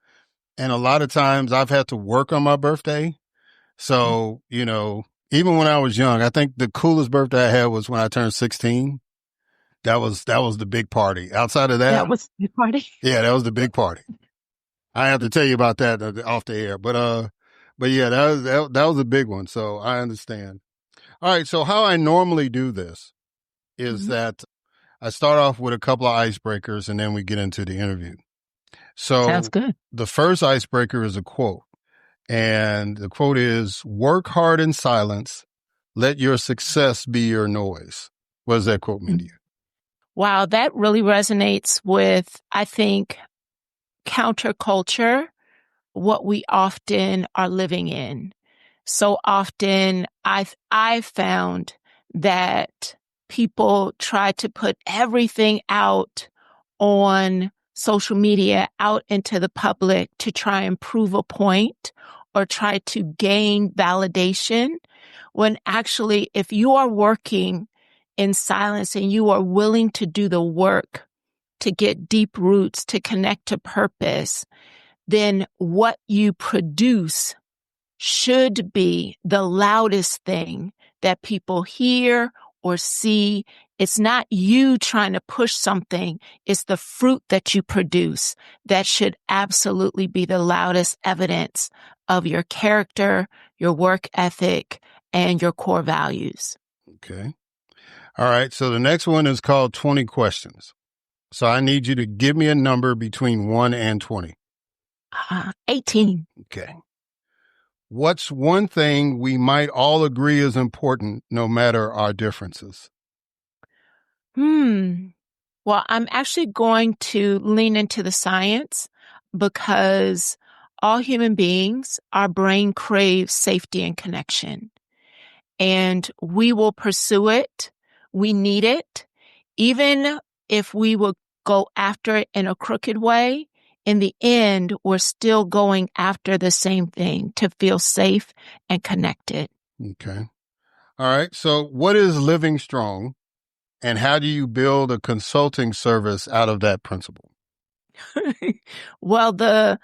and a lot of times I've had to work on my birthday. So, even when I was young, I think the coolest birthday I had was when I turned 16. That was the big party. Outside of that. That was the party? Yeah, that was the big party. I have to tell you about that off the air. But yeah, that was a big one. So I understand. All right. So how I normally do this is that I start off with a couple of icebreakers and then we get into the interview. So Sounds good. The first icebreaker is a quote. And the quote is, "Work hard in silence. Let your success be your noise." What does that quote mean to you? Wow, that really resonates with, I think, counterculture, what we often are living in. So often I've found that people try to put everything out on social media out into the public to try and prove a point or try to gain validation, when actually, if you are working in silence and you are willing to do the work to get deep roots, to connect to purpose, then what you produce should be the loudest thing that people hear or see. It's not you trying to push something. It's the fruit that you produce that should absolutely be the loudest evidence of your character, your work ethic, and your core values. Okay. All right. So the next one is called 20 questions. So I need you to give me a number between 1 and 20. 18. Okay. What's one thing we might all agree is important no matter our differences? Well, I'm actually going to lean into the science because all human beings, our brain craves safety and connection, and we will pursue it. We need it. Even if we will go after it in a crooked way, in the end, we're still going after the same thing, to feel safe and connected. Okay. All right. So what is living strong, and how do you build a consulting service out of that principle? Well, the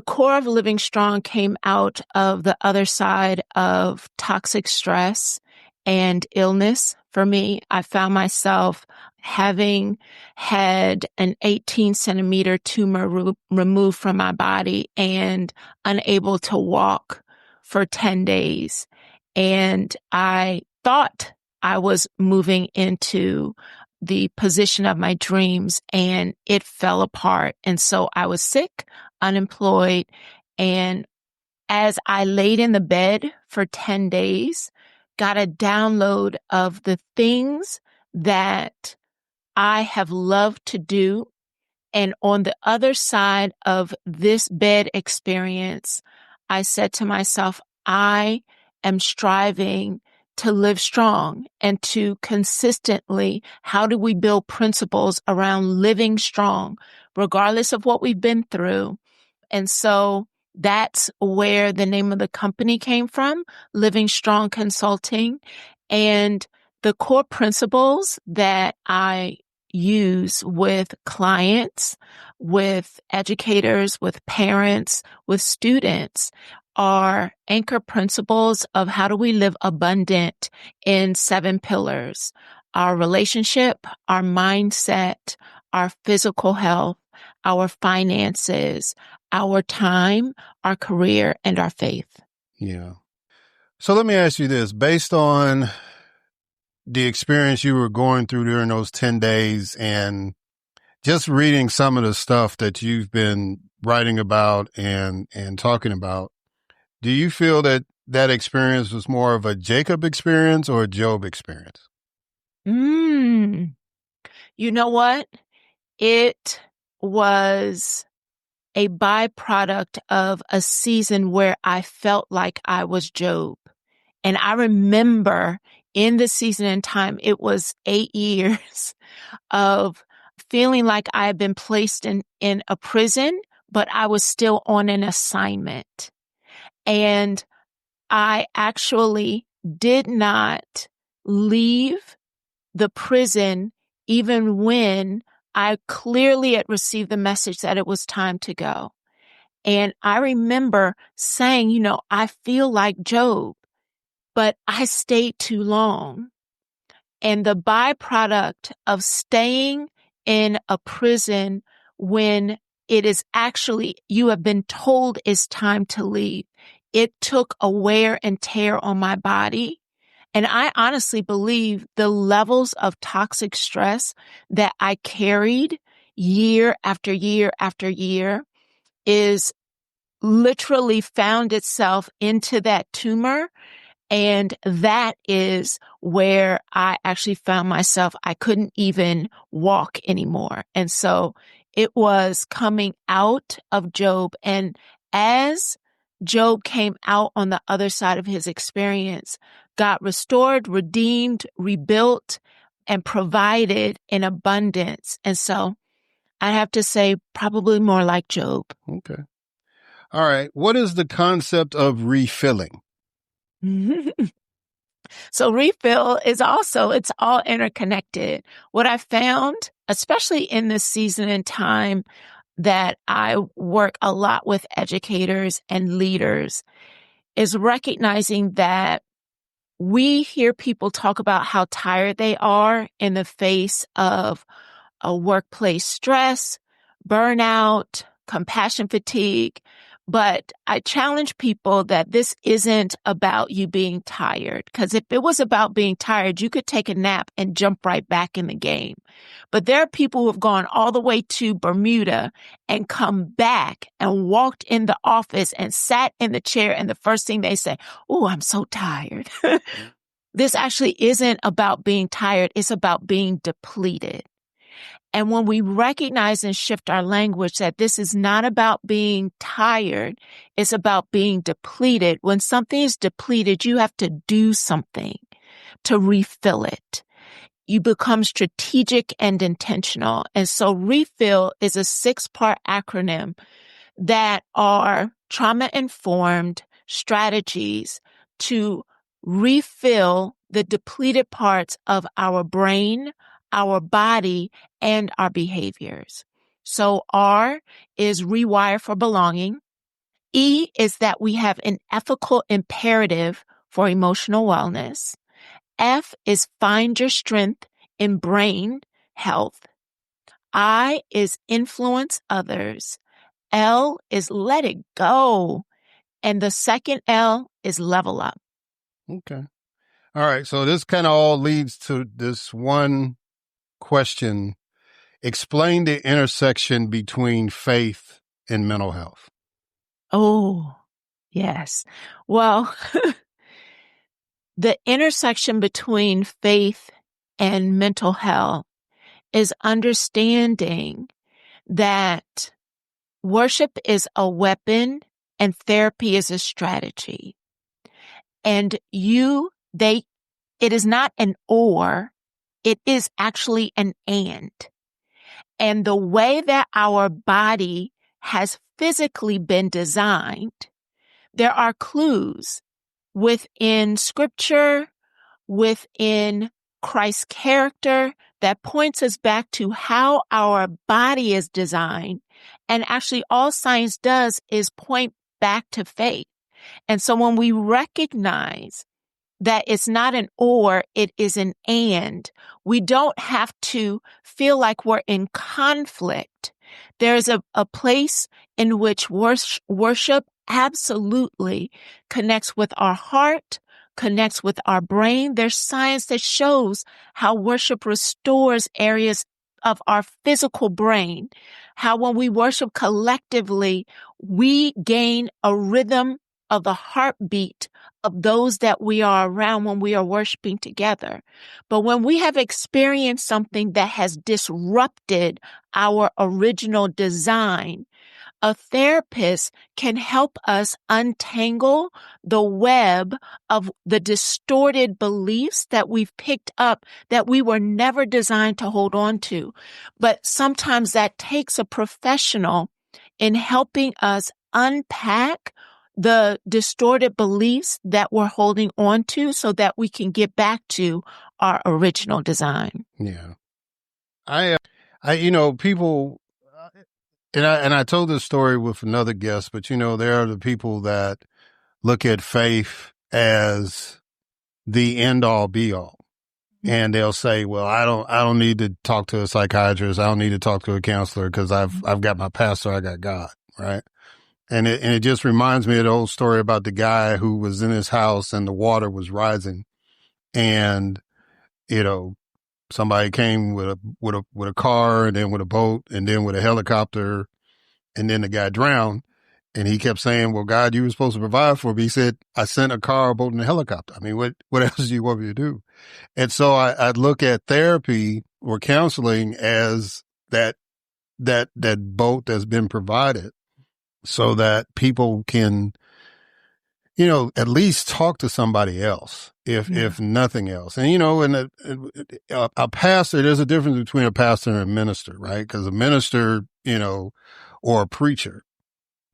core of Living Strong came out of the other side of toxic stress and illness. For me, I found myself having had an 18-centimeter tumor removed from my body and unable to walk for 10 days. And I thought I was moving into the position of my dreams, and it fell apart. And so I was sick, unemployed. And as I laid in the bed for 10 days, got a download of the things that I have loved to do. And on the other side of this bed experience, I said to myself, I am striving to live strong and to consistently, how do we build principles around living strong, regardless of what we've been through? And so that's where the name of the company came from, Living Strong Consulting. And the core principles that I use with clients, with educators, with parents, with students are anchor principles of how do we live abundant in 7 pillars: our relationship, our mindset, our physical health, our finances, our time, our career, and our faith. Yeah. So let me ask you this, based on the experience you were going through during those 10 days and just reading some of the stuff that you've been writing about and talking about, do you feel that that experience was more of a Jacob experience or a Job experience? You know what? It was a byproduct of a season where I felt like I was Job. And I remember in the season and time, it was 8 years of feeling like I had been placed in a prison, but I was still on an assignment. And I actually did not leave the prison even when I clearly had received the message that it was time to go. And I remember saying, I feel like Job, but I stayed too long. And the byproduct of staying in a prison when it is actually, you have been told it's time to leave, it took a wear and tear on my body. And I honestly believe the levels of toxic stress that I carried year after year after year is literally found itself into that tumor. And that is where I actually found myself. I couldn't even walk anymore. And so it was coming out of Job. And as Job came out on the other side of his experience, got restored, redeemed, rebuilt, and provided in abundance. And so I have to say probably more like Job. Okay. All right. What is the concept of refilling? So refill is also, it's all interconnected. What I found, especially in this season and time that I work a lot with educators and leaders, is recognizing that we hear people talk about how tired they are in the face of a workplace stress, burnout, compassion fatigue. But I challenge people that this isn't about you being tired. Because if it was about being tired, you could take a nap and jump right back in the game. But there are people who have gone all the way to Bermuda and come back and walked in the office and sat in the chair. And the first thing they say, "Oh, I'm so tired." This actually isn't about being tired. It's about being depleted. And when we recognize and shift our language that this is not about being tired, it's about being depleted. When something is depleted, you have to do something to refill it. You become strategic and intentional. And so refill is a 6-part acronym that are trauma-informed strategies to refill the depleted parts of our brain, our body, and our behaviors. So R is rewire for belonging. E is that we have an ethical imperative for emotional wellness. F is find your strength in brain health. I is influence others. L is let it go. And the second L is level up. Okay. All right. So this kind of all leads to this one question. Explain the intersection between faith and mental health. Oh, yes. Well, the intersection between faith and mental health is understanding that worship is a weapon and therapy is a strategy. And it is not an or, it is actually an and. And the way that our body has physically been designed, there are clues within scripture, within Christ's character that points us back to how our body is designed. And actually all science does is point back to faith. And so when we recognize that it's not an or, it is an and, we don't have to feel like we're in conflict. There's a place in which worship absolutely connects with our heart, connects with our brain. There's science that shows how worship restores areas of our physical brain, how when we worship collectively, we gain a rhythm of the heartbeat of those that we are around when we are worshiping together. But when we have experienced something that has disrupted our original design, a therapist can help us untangle the web of the distorted beliefs that we've picked up that we were never designed to hold on to. But sometimes that takes a professional in helping us unpack the distorted beliefs that we're holding on to so that we can get back to our original design. Yeah. People, and I told this story with another guest, but there are the people that look at faith as the end all be all. And they'll say, well, I don't need to talk to a psychiatrist. I don't need to talk to a counselor because I've got my pastor. I got God. Right. And it just reminds me of the old story about the guy who was in his house and the water was rising, and somebody came with a car and then with a boat and then with a helicopter, and then the guy drowned, and he kept saying, "Well, God, you were supposed to provide for me." He said, "I sent a car, a boat, and a helicopter. I mean, what else do you want me to do?" And so I look at therapy or counseling as that boat that's been provided, so that people can at least talk to somebody else, if nothing else. And, and a pastor, there's a difference between a pastor and a minister, right? Because a minister, or a preacher,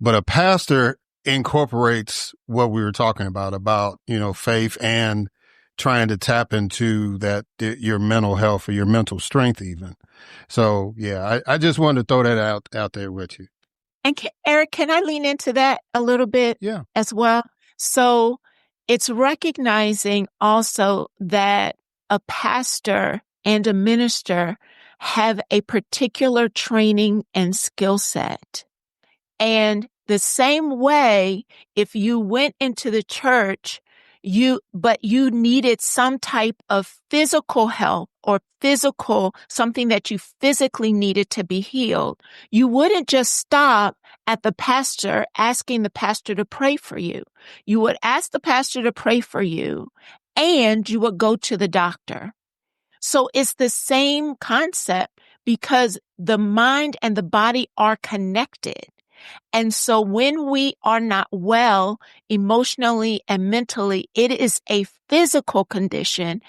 but a pastor incorporates what we were talking about, faith and trying to tap into your mental health or your mental strength even. So, yeah, I just wanted to throw that out there with you. And Eric, can I lean into that a little bit as well? So it's recognizing also that a pastor and a minister have a particular training and skill set. And the same way, if you went into the church, but you needed some type of physical help or something that you physically needed to be healed, you wouldn't just stop at the pastor asking the pastor to pray for you. You would ask the pastor to pray for you, and you would go to the doctor. So it's the same concept because the mind and the body are connected. And so when we are not well emotionally and mentally, it is a physical condition,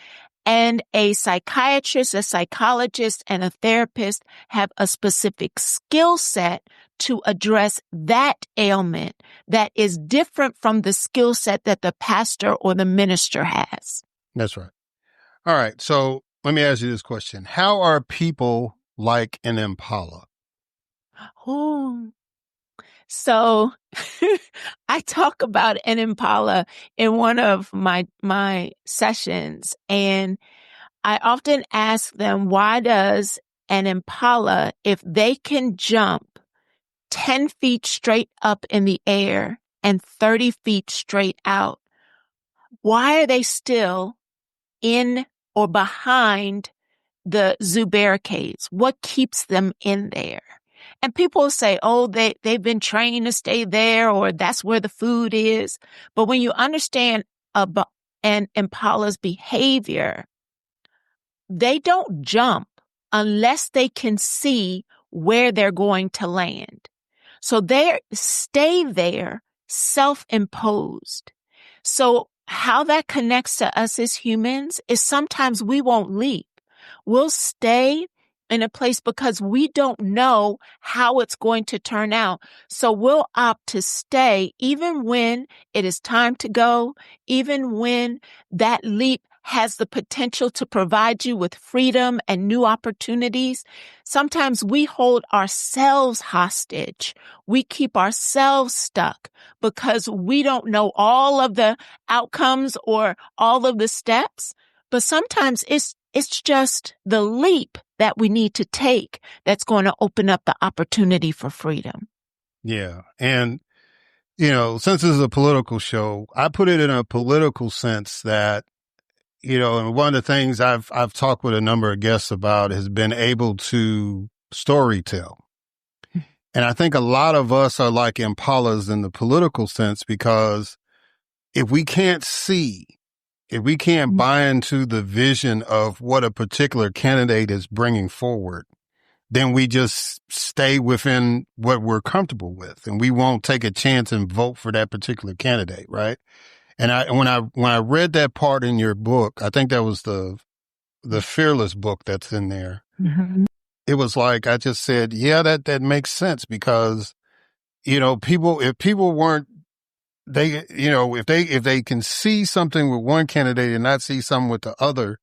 and a psychiatrist, a psychologist, and a therapist have a specific skill set to address that ailment that is different from the skill set that the pastor or the minister has. That's right. All right. So let me ask you this question. How are people like an impala? Oh, so I talk about an impala in one of my sessions, and I often ask them, why does an impala, if they can jump 10 feet straight up in the air and 30 feet straight out, why are they still in or behind the zoo barricades? What keeps them in there? And people say, oh, they've been trained to stay there, or that's where the food is. But when you understand an impala's behavior, they don't jump unless they can see where they're going to land. So they stay there self-imposed. So how that connects to us as humans is sometimes we won't leap. We'll stay in a place because we don't know how it's going to turn out. So we'll opt to stay even when it is time to go, even when that leap has the potential to provide you with freedom and new opportunities. Sometimes we hold ourselves hostage. We keep ourselves stuck because we don't know all of the outcomes or all of the steps. But sometimes it's just the leap that we need to take that's going to open up the opportunity for freedom. Yeah. And, since this is a political show, I put it in a political sense that, and one of the things I've talked with a number of guests about has been able to storytell. And I think a lot of us are like impalas in the political sense because if we can't see, if we can't buy into the vision of what a particular candidate is bringing forward, then we just stay within what we're comfortable with, and we won't take a chance and vote for that particular candidate, right? And when I read that part in your book, I think that was the Fearless book that's in there. Mm-hmm. It was like I just said, yeah, that makes sense because if people weren't. If they can see something with one candidate and not see something with the other,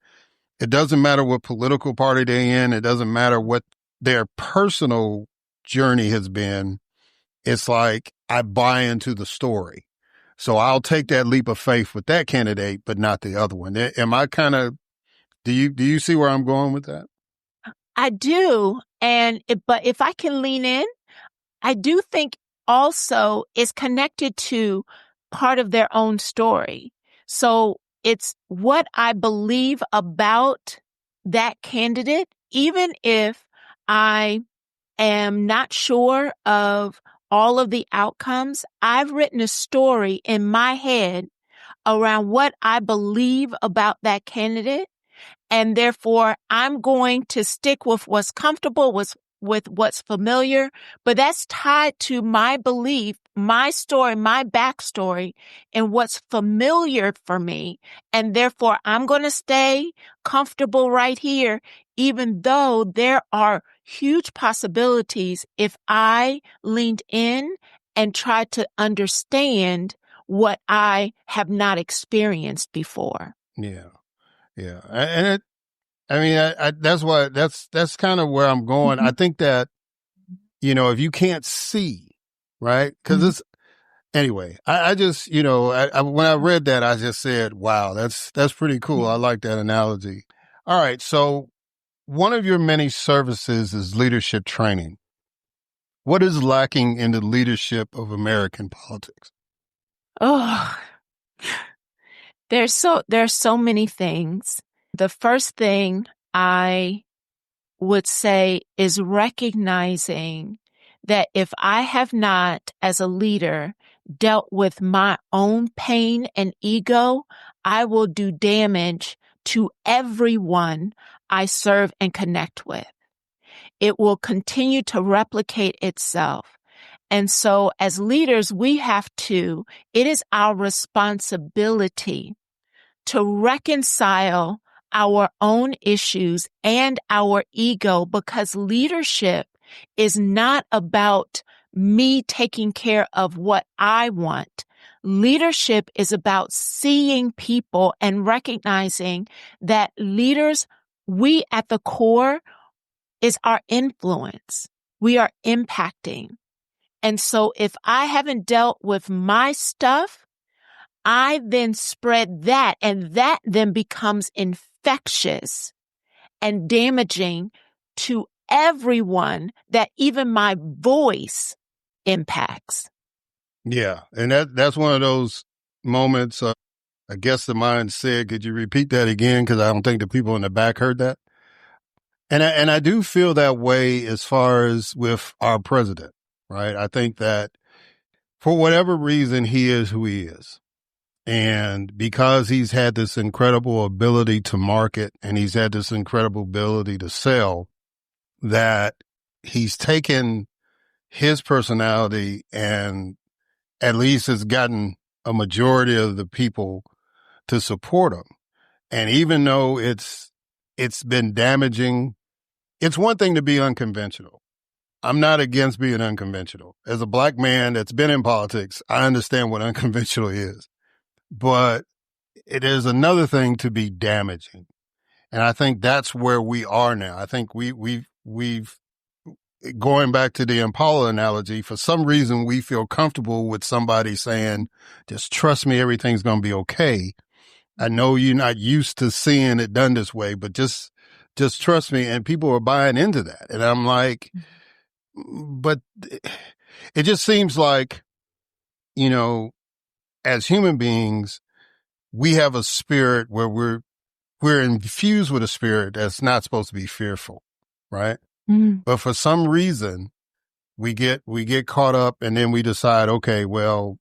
it doesn't matter what political party they're in. It doesn't matter what their personal journey has been. It's like I buy into the story. So I'll take that leap of faith with that candidate, but not the other one. Am I do you see where I'm going with that? I do. But if I can lean in, I do think also is connected to part of their own story. So it's what I believe about that candidate, even if I am not sure of all of the outcomes. I've written a story in my head around what I believe about that candidate. And therefore, I'm going to stick with what's comfortable, with what's familiar, but that's tied to my belief, my story, my backstory, and what's familiar for me. And therefore, I'm going to stay comfortable right here, even though there are huge possibilities if I leaned in and tried to understand what I have not experienced before. Yeah. Yeah. And that's kind of where I'm going. I think that, if you can't see, right? Cause anyway, I just, when I read that, I just said, wow, that's pretty cool. I like that analogy. All right. So one of your many services is leadership training. What is lacking in the leadership of American politics? Oh, there's so many things. The first thing I would say is recognizing that if I have not, as a leader, dealt with my own pain and ego, I will do damage to everyone I serve and connect with. It will continue to replicate itself. And so as leaders, it is our responsibility to reconcile our own issues and our ego, because leadership is not about me taking care of what I want. Leadership is about seeing people and recognizing that leaders, we at the core is our influence. We are impacting. And so if I haven't dealt with my stuff, I then spread that, and that then becomes infectious and damaging to everyone that even my voice impacts. Yeah. And that's one of those moments, I guess the mind said, could you repeat that again? Cause I don't think the people in the back heard that. And I do feel that way as far as with our president, right? I think that for whatever reason, he is who he is. And because he's had this incredible ability to market and he's had this incredible ability to sell, that he's taken his personality and at least has gotten a majority of the people to support him. And even though it's been damaging, it's one thing to be unconventional. I'm not against being unconventional. As a black man that's been in politics, I understand what unconventional is. But it is another thing to be damaging. And I think that's where we are now. I think we've going back to the Impala analogy, for some reason we feel comfortable with somebody saying, just trust me, everything's going to be okay. I know you're not used to seeing it done this way, but just trust me. And people are buying into that. And I'm like, but it just seems like, as human beings, we have a spirit where we're infused with a spirit that's not supposed to be fearful, right? But for some reason, we get caught up and then we decide, okay, well,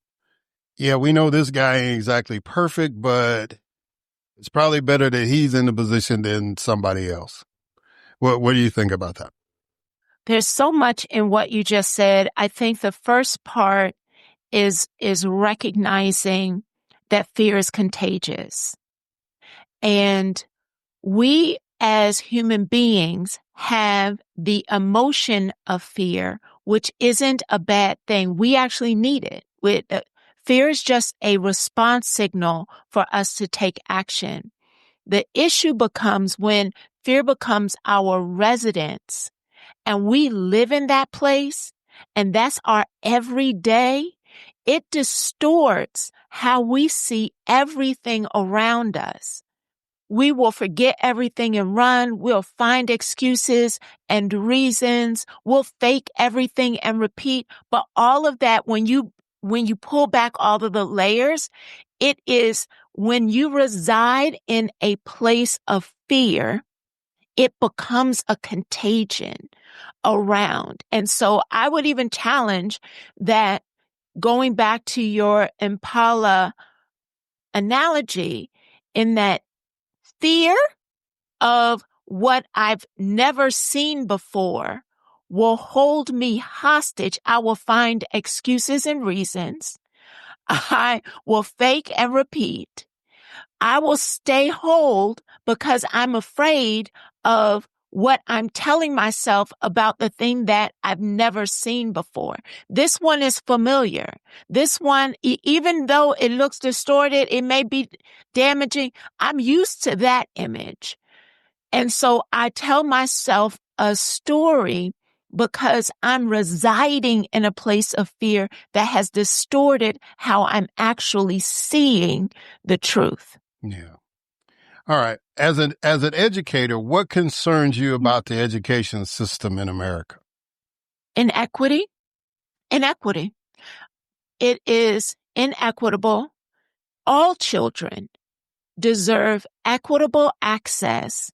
yeah, we know this guy ain't exactly perfect, but it's probably better that he's in the position than somebody else. What do you think about that? There's so much in what you just said. I think the first part is recognizing that fear is contagious. And we as human beings have the emotion of fear, which isn't a bad thing. We actually need it. Fear is just a response signal for us to take action. The issue becomes when fear becomes our residence and we live in that place, and that's our everyday. It distorts how we see everything around us. We will forget everything and run. We'll find excuses and reasons. We'll fake everything and repeat. But all of that, when you pull back all of the layers, it is when you reside in a place of fear, it becomes a contagion around. And so I would even challenge that, going back to your Impala analogy, in that fear of what I've never seen before will hold me hostage. I will find excuses and reasons. I will fake and repeat. I will stay hold because I'm afraid of what I'm telling myself about the thing that I've never seen before. This one is familiar. This one, even though it looks distorted, it may be damaging. I'm used to that image. And so I tell myself a story because I'm residing in a place of fear that has distorted how I'm actually seeing the truth. Yeah. All right. As an educator, what concerns you about the education system in America? Inequity. Inequity. It is inequitable. All children deserve equitable access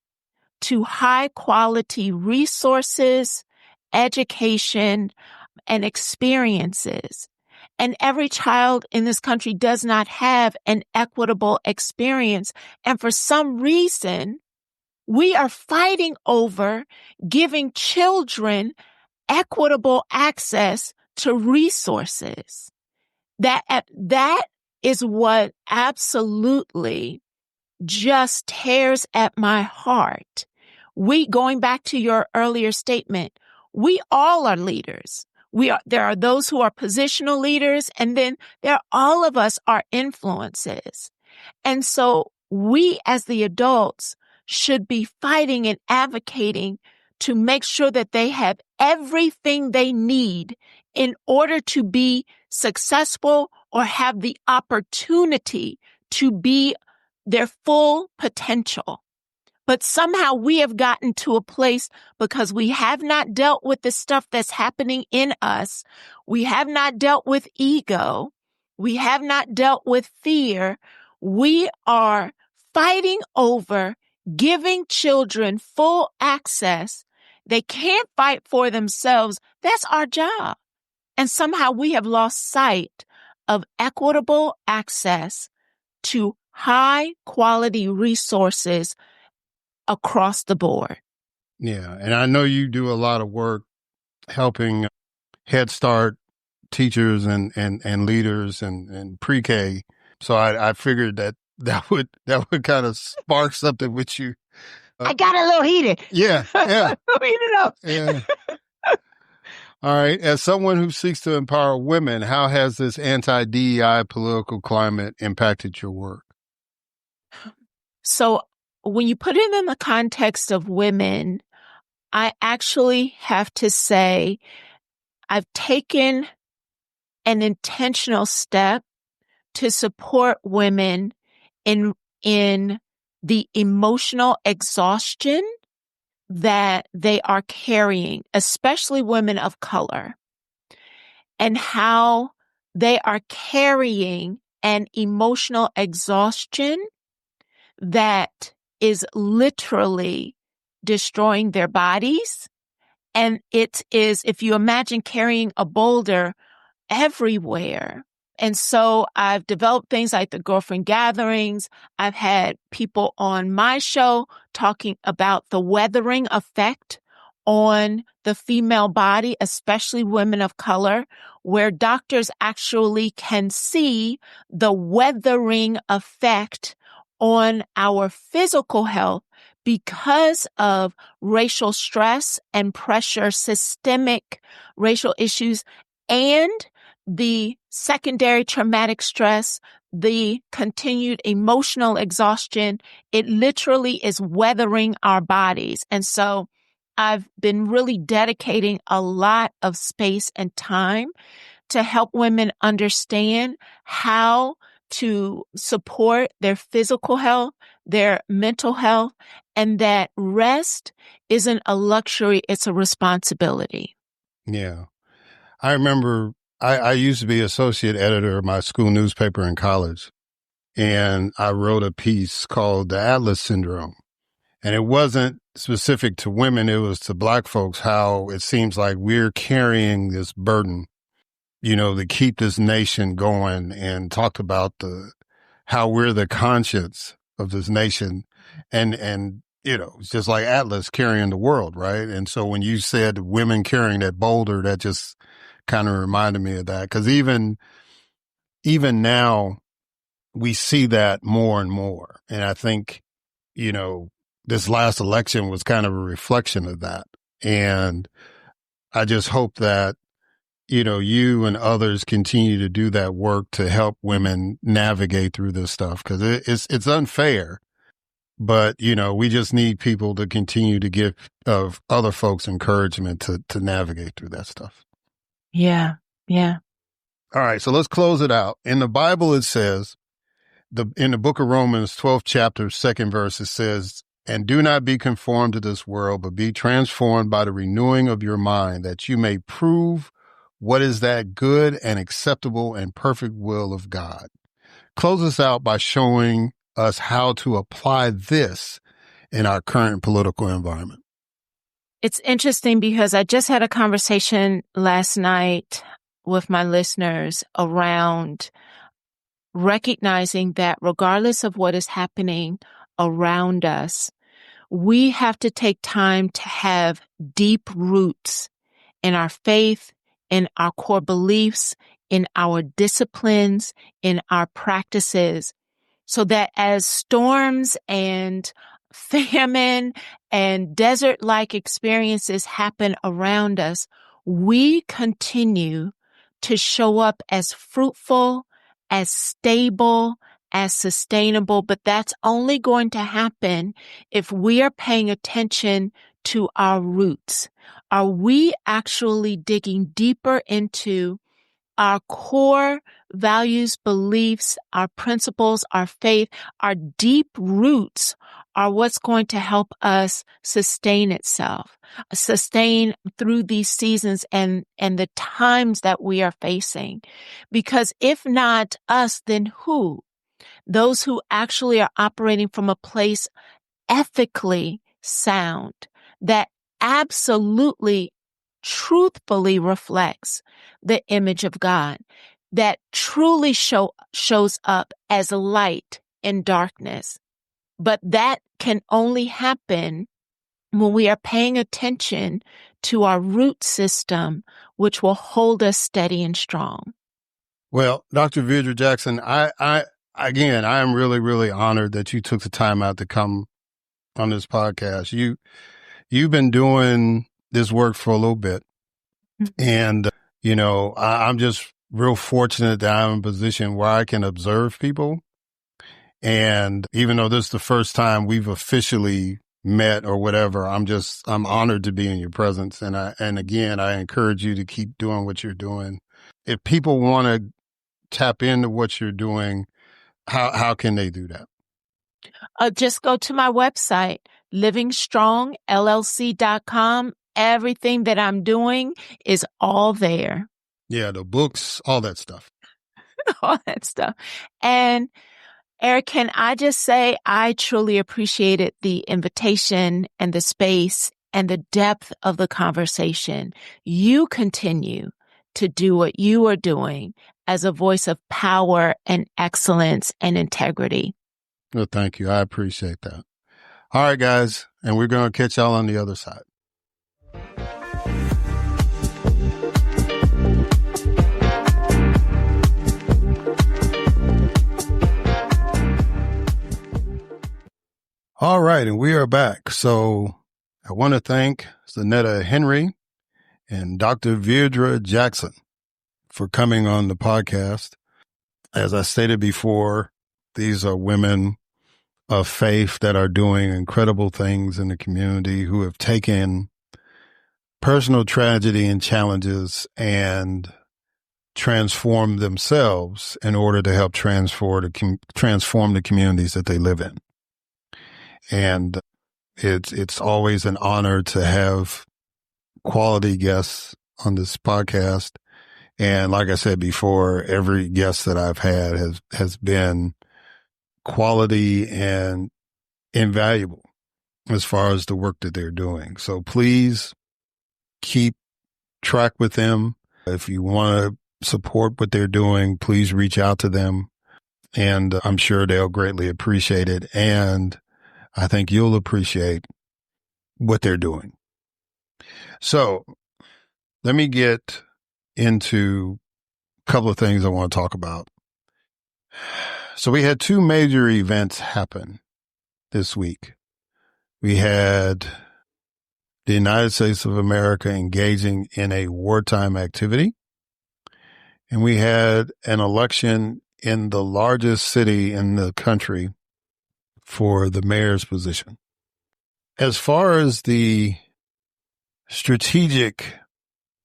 to high quality resources, education, and experiences. And every child in this country does not have an equitable experience. And for some reason, we are fighting over giving children equitable access to resources. That is what absolutely just tears at my heart. Going back to your earlier statement, we all are leaders. There are those who are positional leaders, and then all of us are influences. And so we as the adults should be fighting and advocating to make sure that they have everything they need in order to be successful or have the opportunity to be their full potential. But somehow we have gotten to a place because we have not dealt with the stuff that's happening in us. We have not dealt with ego. We have not dealt with fear. We are fighting over giving children full access. They can't fight for themselves. That's our job. And somehow we have lost sight of equitable access to high quality resources across the board. Yeah. And I know you do a lot of work helping Head Start teachers and leaders and pre-K. So I figured that would kind of spark something with you. I got a little heated. Yeah. Yeah. Heated up. Yeah. All right. As someone who seeks to empower women, how has this anti-DEI political climate impacted your work? So when you put it in the context of women, I actually have to say I've taken an intentional step to support women in the emotional exhaustion that they are carrying, especially women of color, and how they are carrying an emotional exhaustion that is literally destroying their bodies. And it is, if you imagine carrying a boulder everywhere. And so I've developed things like the girlfriend gatherings. I've had people on my show talking about the weathering effect on the female body, especially women of color, where doctors actually can see the weathering effect on our physical health because of racial stress and pressure, systemic racial issues, and the secondary traumatic stress, the continued emotional exhaustion. It literally is weathering our bodies. And so I've been really dedicating a lot of space and time to help women understand how to support their physical health, their mental health, and that rest isn't a luxury, it's a responsibility. Yeah. I remember I used to be associate editor of my school newspaper in college, and I wrote a piece called The Atlas Syndrome. And it wasn't specific to women, it was to Black folks, how it seems like we're carrying this burden, to keep this nation going, and talked about how we're the conscience of this nation. And it's just like Atlas carrying the world, right? And so when you said women carrying that boulder, that just kind of reminded me of that. Because even now, we see that more and more. And I think, this last election was kind of a reflection of that. And I just hope that, you and others continue to do that work to help women navigate through this stuff, because it's unfair. But, we just need people to continue to give other folks encouragement to navigate through that stuff. Yeah. Yeah. All right. So let's close it out. In the Bible, it says, in the book of Romans, 12th chapter, 2nd verse, it says, "And do not be conformed to this world, but be transformed by the renewing of your mind, that you may prove what is that good and acceptable and perfect will of God." Close us out by showing us how to apply this in our current political environment. It's interesting because I just had a conversation last night with my listeners around recognizing that regardless of what is happening around us, we have to take time to have deep roots in our faith, in our core beliefs, in our disciplines, in our practices, so that as storms and famine and desert-like experiences happen around us, we continue to show up as fruitful, as stable, as sustainable. But that's only going to happen if we are paying attention to our roots. Are we actually digging deeper into our core values, beliefs, our principles, our faith? Our deep roots are what's going to help us sustain through these seasons and the times that we are facing. Because if not us, then who? Those who actually are operating from a place ethically sound, that absolutely truthfully reflects the image of God, that truly shows up as light in darkness. But that can only happen when we are paying attention to our root system, which will hold us steady and strong. Well, Dr. Veirdre Jackson, I am really, really honored that you took the time out to come on this podcast. You've been doing this work for a little bit. And, I'm just real fortunate that I'm in a position where I can observe people. And even though this is the first time we've officially met or whatever, I'm honored to be in your presence. And again, I encourage you to keep doing what you're doing. If people want to tap into what you're doing, how can they do that? Just go to my website, livingstrongllc.com. Everything that I'm doing is all there. Yeah, the books, all that stuff. All that stuff. And Eric, can I just say I truly appreciated the invitation and the space and the depth of the conversation. You continue to do what you are doing as a voice of power and excellence and integrity. Well, thank you. I appreciate that. All right, guys. And we're going to catch y'all on the other side. All right, and we are back. So I want to thank Zanetia Henry and Dr. Veirdre Jackson for coming on the podcast. As I stated before, these are women of faith that are doing incredible things in the community, who have taken personal tragedy and challenges and transformed themselves in order to help transform the communities that they live in. And it's always an honor to have quality guests on this podcast. And like I said before, every guest that I've had has been quality and invaluable as far as the work that they're doing. So please keep track with them. If you want to support what they're doing, please reach out to them. And I'm sure they'll greatly appreciate it. And I think you'll appreciate what they're doing. So let me get into a couple of things I want to talk about. So we had two major events happen this week. We had the United States of America engaging in a wartime activity, and we had an election in the largest city in the country for the mayor's position. As far as the strategic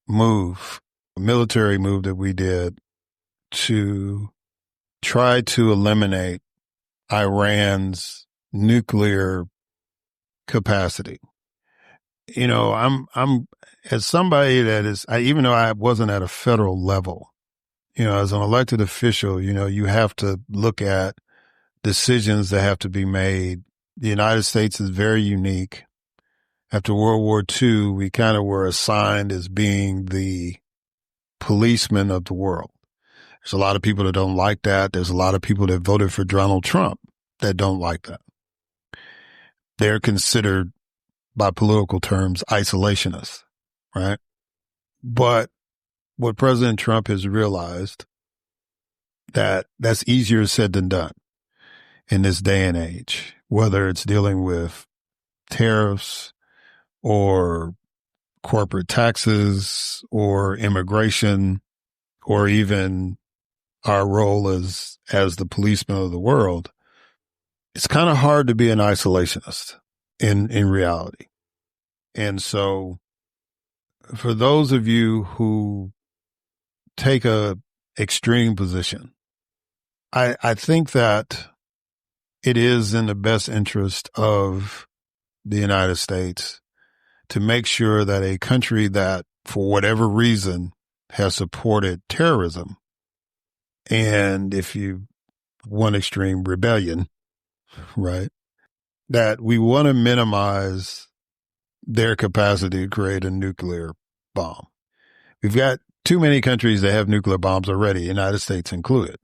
move, military move that we did to try to eliminate Iran's nuclear capacity. You know, I'm as somebody that is, even though I wasn't at a federal level, you know, as an elected official, you know, you have to look at decisions that have to be made. The United States is very unique. After World War II, we kind of were assigned as being the policemen of the world. There's a lot of people that don't like that. There's a lot of people that voted for Donald Trump that don't like that. They're considered, by political terms, isolationists, right? But what President Trump has realized that's easier said than done in this day and age, whether it's dealing with tariffs or corporate taxes or immigration or even our role as the policemen of the world. It's kind of hard to be an isolationist in reality. And so for those of you who take a extreme position, I think that it is in the best interest of the United States to make sure that a country that, for whatever reason, has supported terrorism, and if you one extreme, rebellion, right, that we want to minimize their capacity to create a nuclear bomb. We've got too many countries that have nuclear bombs already, United States included.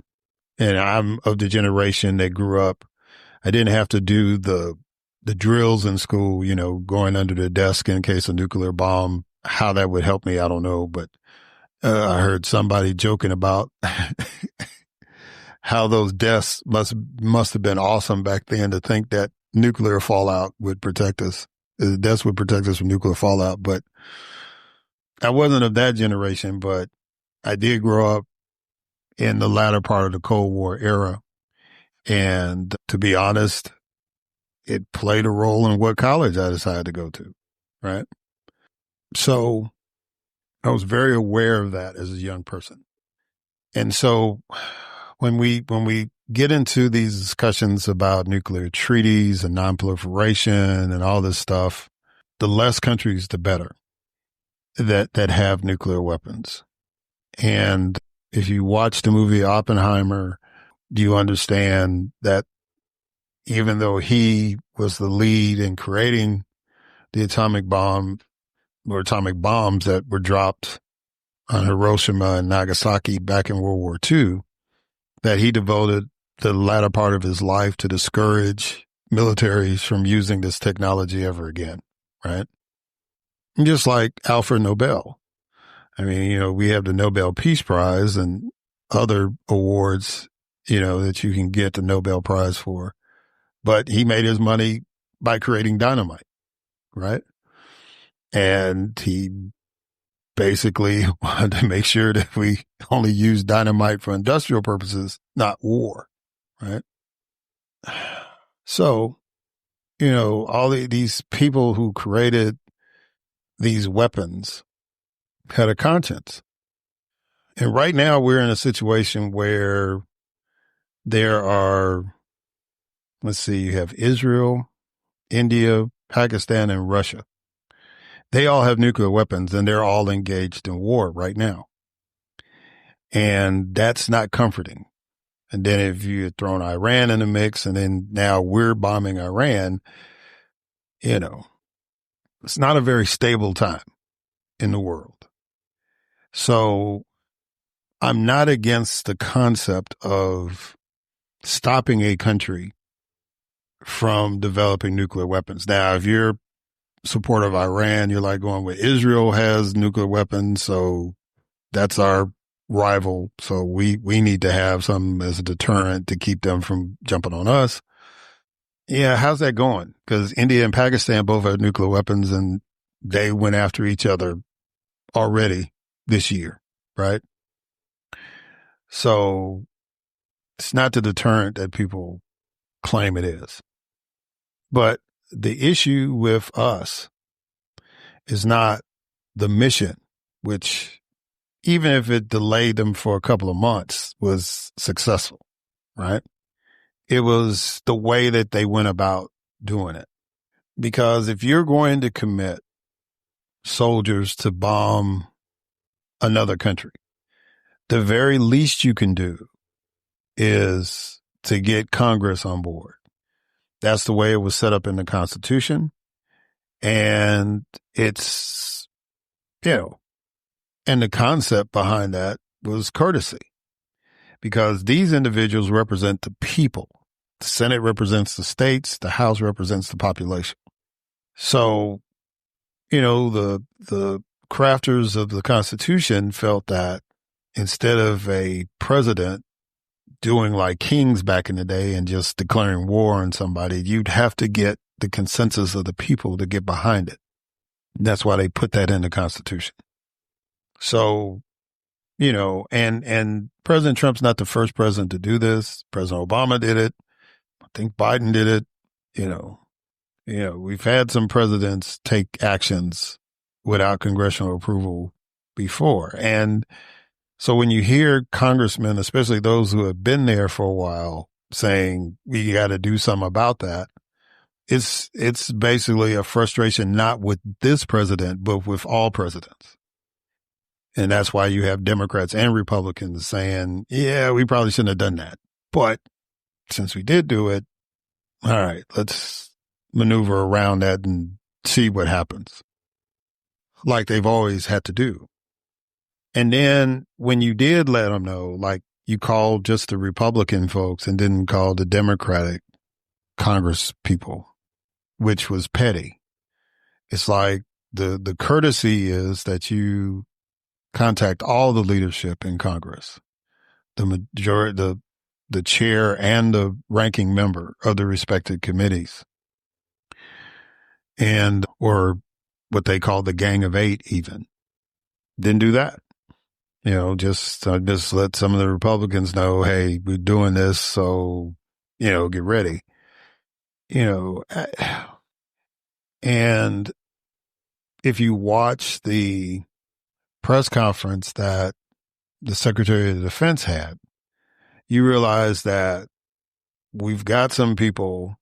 And I'm of the generation that grew up. I didn't have to do the drills in school, you know, going under the desk in case a nuclear bomb. How that would help me, I don't know. But I heard somebody joking about how those desks must have been awesome back then to think that nuclear fallout would protect us. The desks would protect us from nuclear fallout. But I wasn't of that generation, but I did grow up in the latter part of the Cold War era. And to be honest, it played a role in what college I decided to go to, right? So I was very aware of that as a young person. And so when we get into these discussions about nuclear treaties and nonproliferation and all this stuff, the less countries, the better that have nuclear weapons. And if you watch the movie Oppenheimer, you understand that even though he was the lead in creating the atomic bomb or atomic bombs that were dropped on Hiroshima and Nagasaki back in World War II, that he devoted the latter part of his life to discourage militaries from using this technology ever again, right? And just like Alfred Nobel. I mean, you know, we have the Nobel Peace Prize and other awards, you know, that you can get the Nobel Prize for. But he made his money by creating dynamite, right? And he basically wanted to make sure that we only use dynamite for industrial purposes, not war, right? So, you know, all these people who created these weapons had a conscience. And right now we're in a situation where there are, let's see, you have Israel, India, Pakistan, and Russia. They all have nuclear weapons and they're all engaged in war right now. And that's not comforting. And then if you had thrown Iran in the mix and then now we're bombing Iran, you know, it's not a very stable time in the world. So I'm not against the concept of stopping a country from developing nuclear weapons. Now, if you're a supporter of Iran, you're like going, well, Israel has nuclear weapons, so that's our rival. So we need to have something as a deterrent to keep them from jumping on us. Yeah, how's that going? Because India and Pakistan both have nuclear weapons, and they went after each other already this year, right? So it's not the deterrent that people claim it is. But the issue with us is not the mission, which even if it delayed them for a couple of months was successful, right? It was the way that they went about doing it. Because if you're going to commit soldiers to bomb another country, the very least you can do is to get Congress on board. That's the way it was set up in the Constitution. And it's, and the concept behind that was courtesy, because these individuals represent the people. The Senate represents the states. The House represents the population. So, the crafters of the Constitution felt that instead of a president doing like kings back in the day and just declaring war on somebody, you'd have to get the consensus of the people to get behind it. That's why they put that in the Constitution. So, and President Trump's not the first president to do this. President Obama did it. I think Biden did it. We've had some presidents take actions without congressional approval before. And so when you hear congressmen, especially those who have been there for a while, saying we got to do something about that, it's basically a frustration not with this president, but with all presidents. And that's why you have Democrats and Republicans saying, yeah, we probably shouldn't have done that. But since we did do it, all right, let's maneuver around that and see what happens, like they've always had to do. And then when you did let them know, like you called just the Republican folks and didn't call the Democratic Congress people, which was petty. It's like the courtesy is that you contact all the leadership in Congress, the majority, the chair and the ranking member of the respective committees, or what they call the Gang of Eight even. Didn't do that. Just let some of the Republicans know, hey, we're doing this, so, get ready. And if you watch the press conference that the Secretary of Defense had, you realize that we've got some people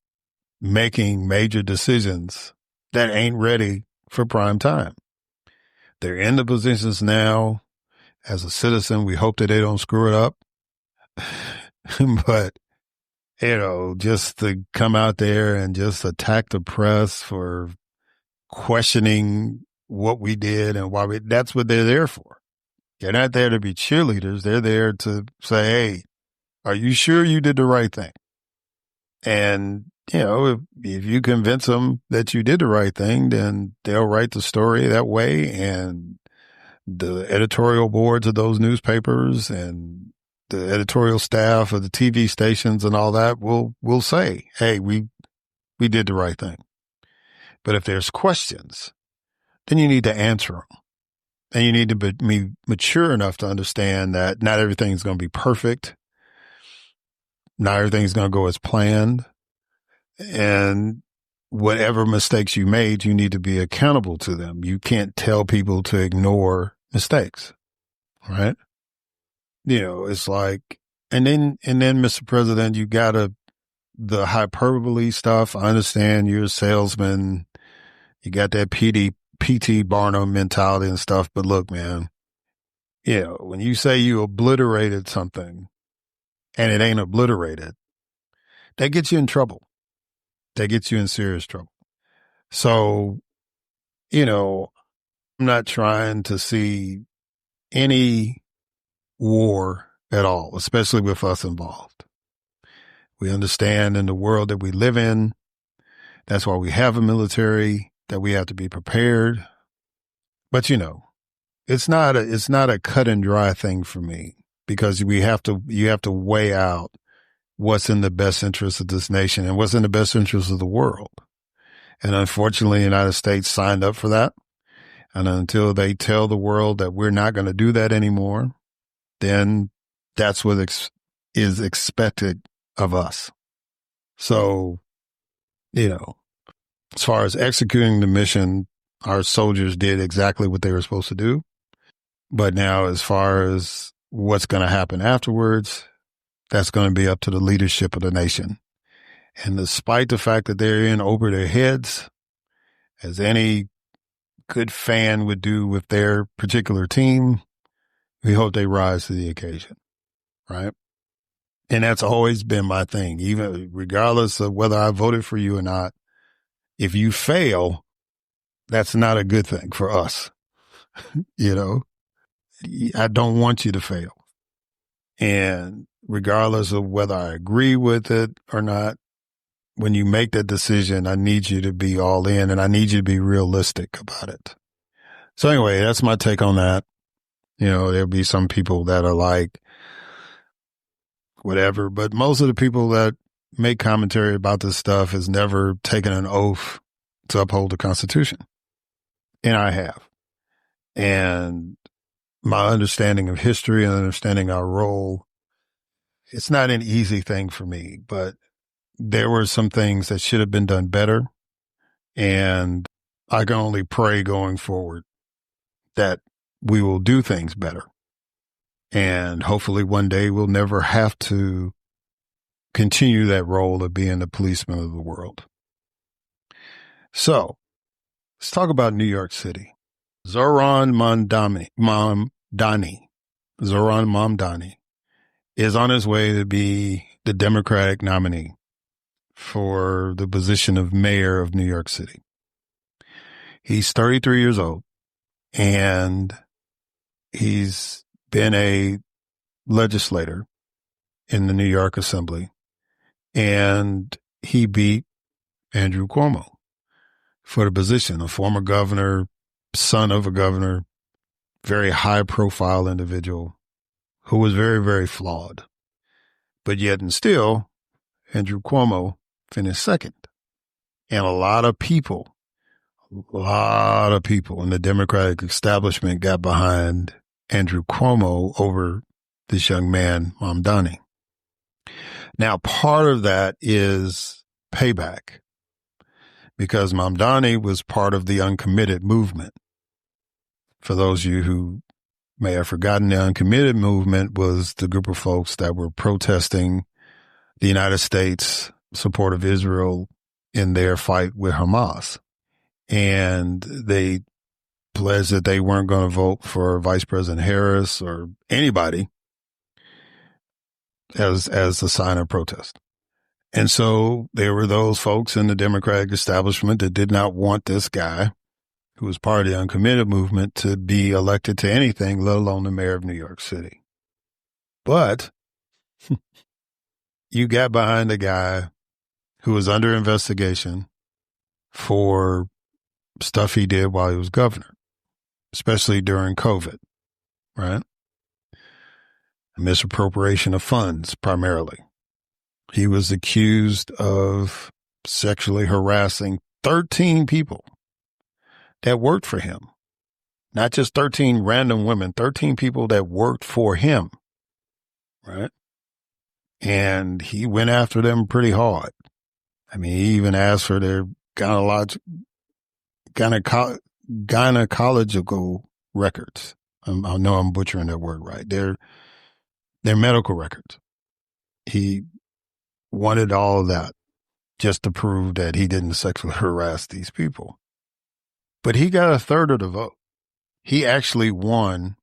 making major decisions that ain't ready for prime time. They're in the positions now. As a citizen, we hope that they don't screw it up. But, just to come out there and just attack the press for questioning what we did and why that's what they're there for. They're not there to be cheerleaders. They're there to say, hey, are you sure you did the right thing? And, if you convince them that you did the right thing, then they'll write the story that way. And the editorial boards of those newspapers and the editorial staff of the TV stations and all that will say, hey, we did the right thing. But if there's questions, then you need to answer them. And you need to be mature enough to understand that not everything's going to be perfect. Not everything's going to go as planned. And whatever mistakes you made, you need to be accountable to them. You can't tell people to ignore mistakes, right? It's like, and then, Mr. President, you got the hyperbole stuff. I understand you're a salesman. You got that P.T. Barnum mentality and stuff. But look, man, when you say you obliterated something and it ain't obliterated, that gets you in trouble. That gets you in serious trouble. So, I'm not trying to see any war at all, especially with us involved. We understand in the world that we live in, that's why we have a military, that we have to be prepared. But, it's not a cut and dry thing for me, because you have to weigh out what's in the best interest of this nation and what's in the best interest of the world. And unfortunately, the United States signed up for that. And until they tell the world that we're not going to do that anymore, then that's what is expected of us. So, as far as executing the mission, our soldiers did exactly what they were supposed to do. But now, as far as what's going to happen afterwards, that's going to be up to the leadership of the nation. And despite the fact that they're in over their heads, as any good fan would do with their particular team, we hope they rise to the occasion, right? And that's always been my thing, even regardless of whether I voted for you or not. If you fail, that's not a good thing for us. I don't want you to fail. And regardless of whether I agree with it or not, when you make that decision, I need you to be all in, and I need you to be realistic about it. So anyway, that's my take on that. There'll be some people that are like, whatever, but most of the people that make commentary about this stuff has never taken an oath to uphold the Constitution. And I have. And my understanding of history and understanding our role, it's not an easy thing for me, but there were some things that should have been done better. And I can only pray going forward that we will do things better. And hopefully one day we'll never have to continue that role of being the policeman of the world. So let's talk about New York City. Zohran Mamdani is on his way to be the Democratic nominee for the position of mayor of New York City. He's 33 years old, and he's been a legislator in the New York Assembly, and he beat Andrew Cuomo for the position, a former governor, son of a governor, very high-profile individual who was very, very flawed. But yet and still, Andrew Cuomo finished second. And a lot of people in the Democratic establishment got behind Andrew Cuomo over this young man, Mamdani. Now, part of that is payback, because Mamdani was part of the uncommitted movement. For those of you who may have forgotten, the uncommitted movement was the group of folks that were protesting the United States' support of Israel in their fight with Hamas. And they pledged that they weren't going to vote for Vice President Harris or anybody as a sign of protest. And so there were those folks in the Democratic establishment that did not want this guy, who was part of the uncommitted movement, to be elected to anything, let alone the mayor of New York City. But you got behind a guy who was under investigation for stuff he did while he was governor, especially during COVID, right? Misappropriation of funds, primarily. He was accused of sexually harassing 13 people that worked for him. Not just 13 random women, 13 people that worked for him, right? And he went after them pretty hard. I mean, he even asked for their gynecological records. I know I'm butchering that word right. Their medical records. He wanted all of that just to prove that he didn't sexually harass these people. But he got a third of the vote. He actually won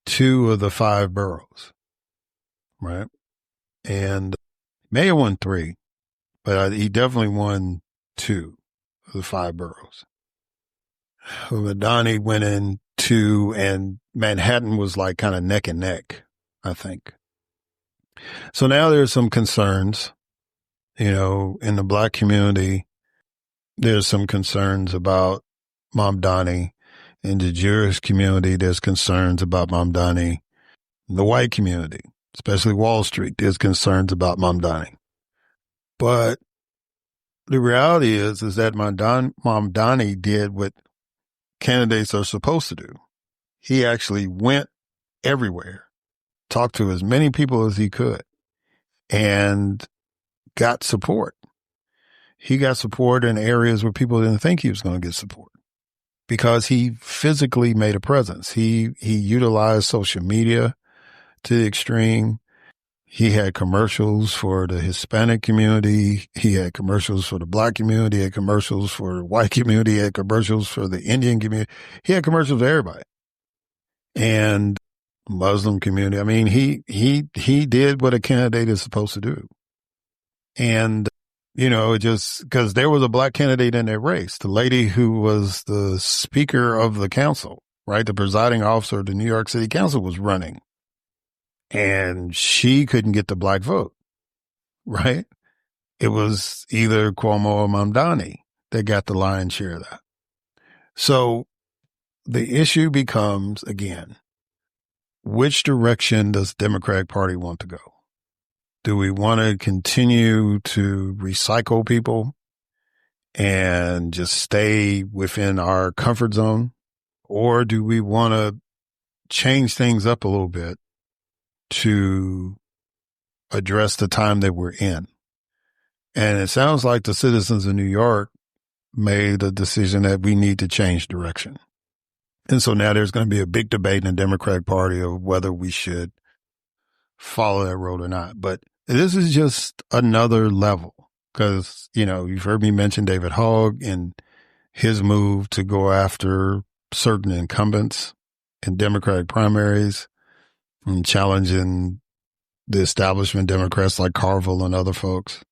2 of the 5 boroughs, right? And may have won 3, but he definitely won 2 of the 5 boroughs. Mamdani went in 2, and Manhattan was like kind of neck and neck, I think. So now there's some concerns, in the Black community. There's some concerns about Mamdani. In the Jewish community, there's concerns about Mamdani. In the white community, especially Wall Street, there's concerns about Mamdani. But the reality is that Mamdani did what candidates are supposed to do. He actually went everywhere, talked to as many people as he could, and got support. He got support in areas where people didn't think he was going to get support because he physically made a presence. He utilized social media to the extreme. He had commercials for the Hispanic community. He had commercials for the Black community. He had commercials for the white community. He had commercials for the Indian community. He had commercials for everybody. And Muslim community. I mean, he did what a candidate is supposed to do. And, just because there was a Black candidate in that race, the lady who was the speaker of the council, right? The presiding officer of the New York City Council was running. And she couldn't get the Black vote, right? It was either Cuomo or Mamdani that got the lion's share of that. So the issue becomes, again, which direction does the Democratic Party want to go? Do we want to continue to recycle people and just stay within our comfort zone? Or do we want to change things up a little bit to address the time that we're in? And it sounds like the citizens of New York made a decision that we need to change direction. And so now there's going to be a big debate in the Democratic Party of whether we should follow that road or not. But this is just another level because, you've heard me mention David Hogg and his move to go after certain incumbents in Democratic primaries and challenging the establishment Democrats like Carville and other folks.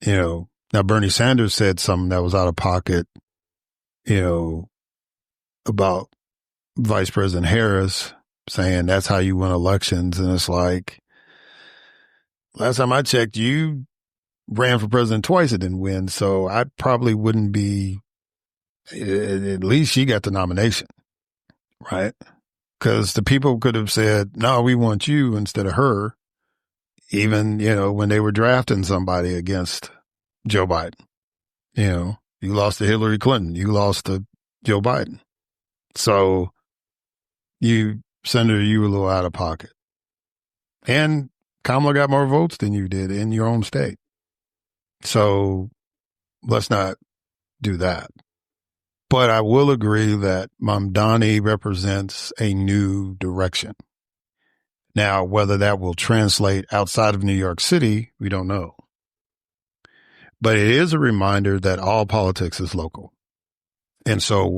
Now Bernie Sanders said something that was out of pocket, about Vice President Harris saying that's how you win elections. And it's like, last time I checked, you ran for president twice and didn't win. So I probably wouldn't be, at least she got the nomination, right? Because the people could have said, no, we want you instead of her, even, when they were drafting somebody against Joe Biden. You lost to Hillary Clinton. You lost to Joe Biden. So Senator, you were a little out of pocket. And Kamala got more votes than you did in your own state. So let's not do that. But I will agree that Mamdani represents a new direction. Now, whether that will translate outside of New York City, we don't know. But it is a reminder that all politics is local. And so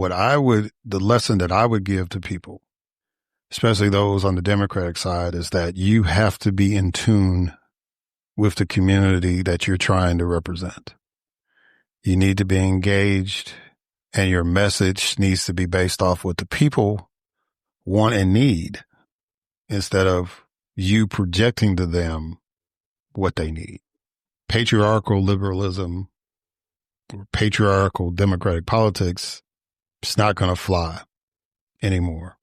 the lesson that I would give to people, especially those on the Democratic side, is that you have to be in tune with the community that you're trying to represent. You need to be engaged, and your message needs to be based off what the people want and need instead of you projecting to them what they need. Patriarchal liberalism or patriarchal democratic politics, it's not going to fly anymore.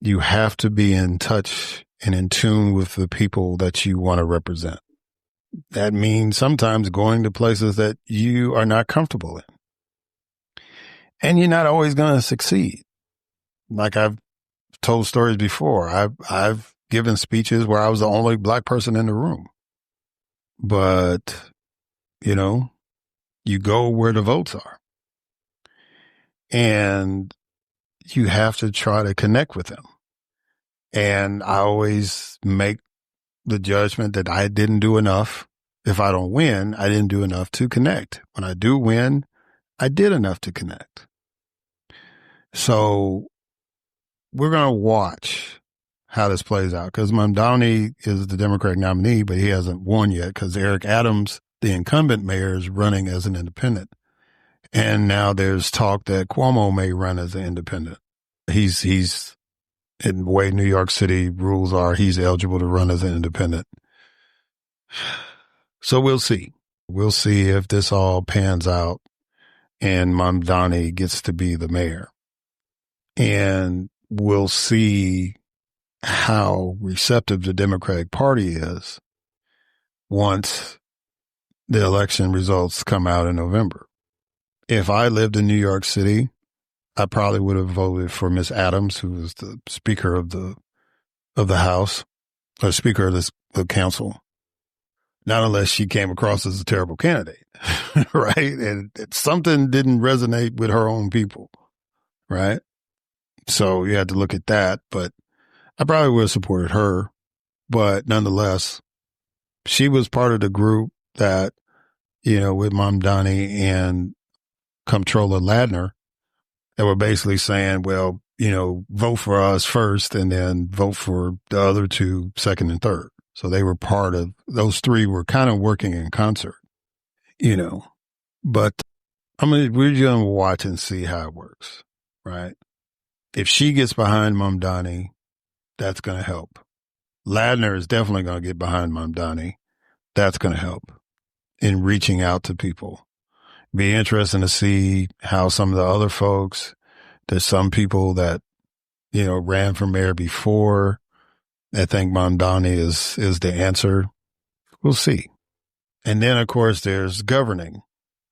You have to be in touch and in tune with the people that you want to represent. That means sometimes going to places that you are not comfortable in. And you're not always going to succeed. Like I've told stories before, I've given speeches where I was the only Black person in the room. But, you go where the votes are. And you have to try to connect with them. And I always make the judgment that I didn't do enough. If I don't win, I didn't do enough to connect. When I do win, I did enough to connect. So we're going to watch how this plays out because Mamdani is the Democratic nominee, but he hasn't won yet because Eric Adams, the incumbent mayor, is running as an independent. And now there's talk that Cuomo may run as an independent. He's in the way New York City rules are, he's eligible to run as an independent. So we'll see. We'll see if this all pans out and Mamdani gets to be the mayor. And we'll see how receptive the Democratic Party is once the election results come out in November. If I lived in New York City, I probably would have voted for Miss Adams, who was the Speaker of the House, or Speaker of the Council. Not unless she came across as a terrible candidate, right? And something didn't resonate with her own people, right? So you had to look at that, but I probably would have supported her. But nonetheless, she was part of the group that, with Mamdani and Comptroller Ladner, that were basically saying, well, vote for us first and then vote for the other two second and third. So they were part of, those three were kind of working in concert, but we're just going to watch and see how it works, right? If she gets behind Mamdani, that's going to help. Ladner is definitely going to get behind Mamdani. That's going to help in reaching out to people. Be interesting to see how some of the other folks, there's some people that, ran for mayor before. I think Mamdani is the answer. We'll see. And then, of course, there's governing,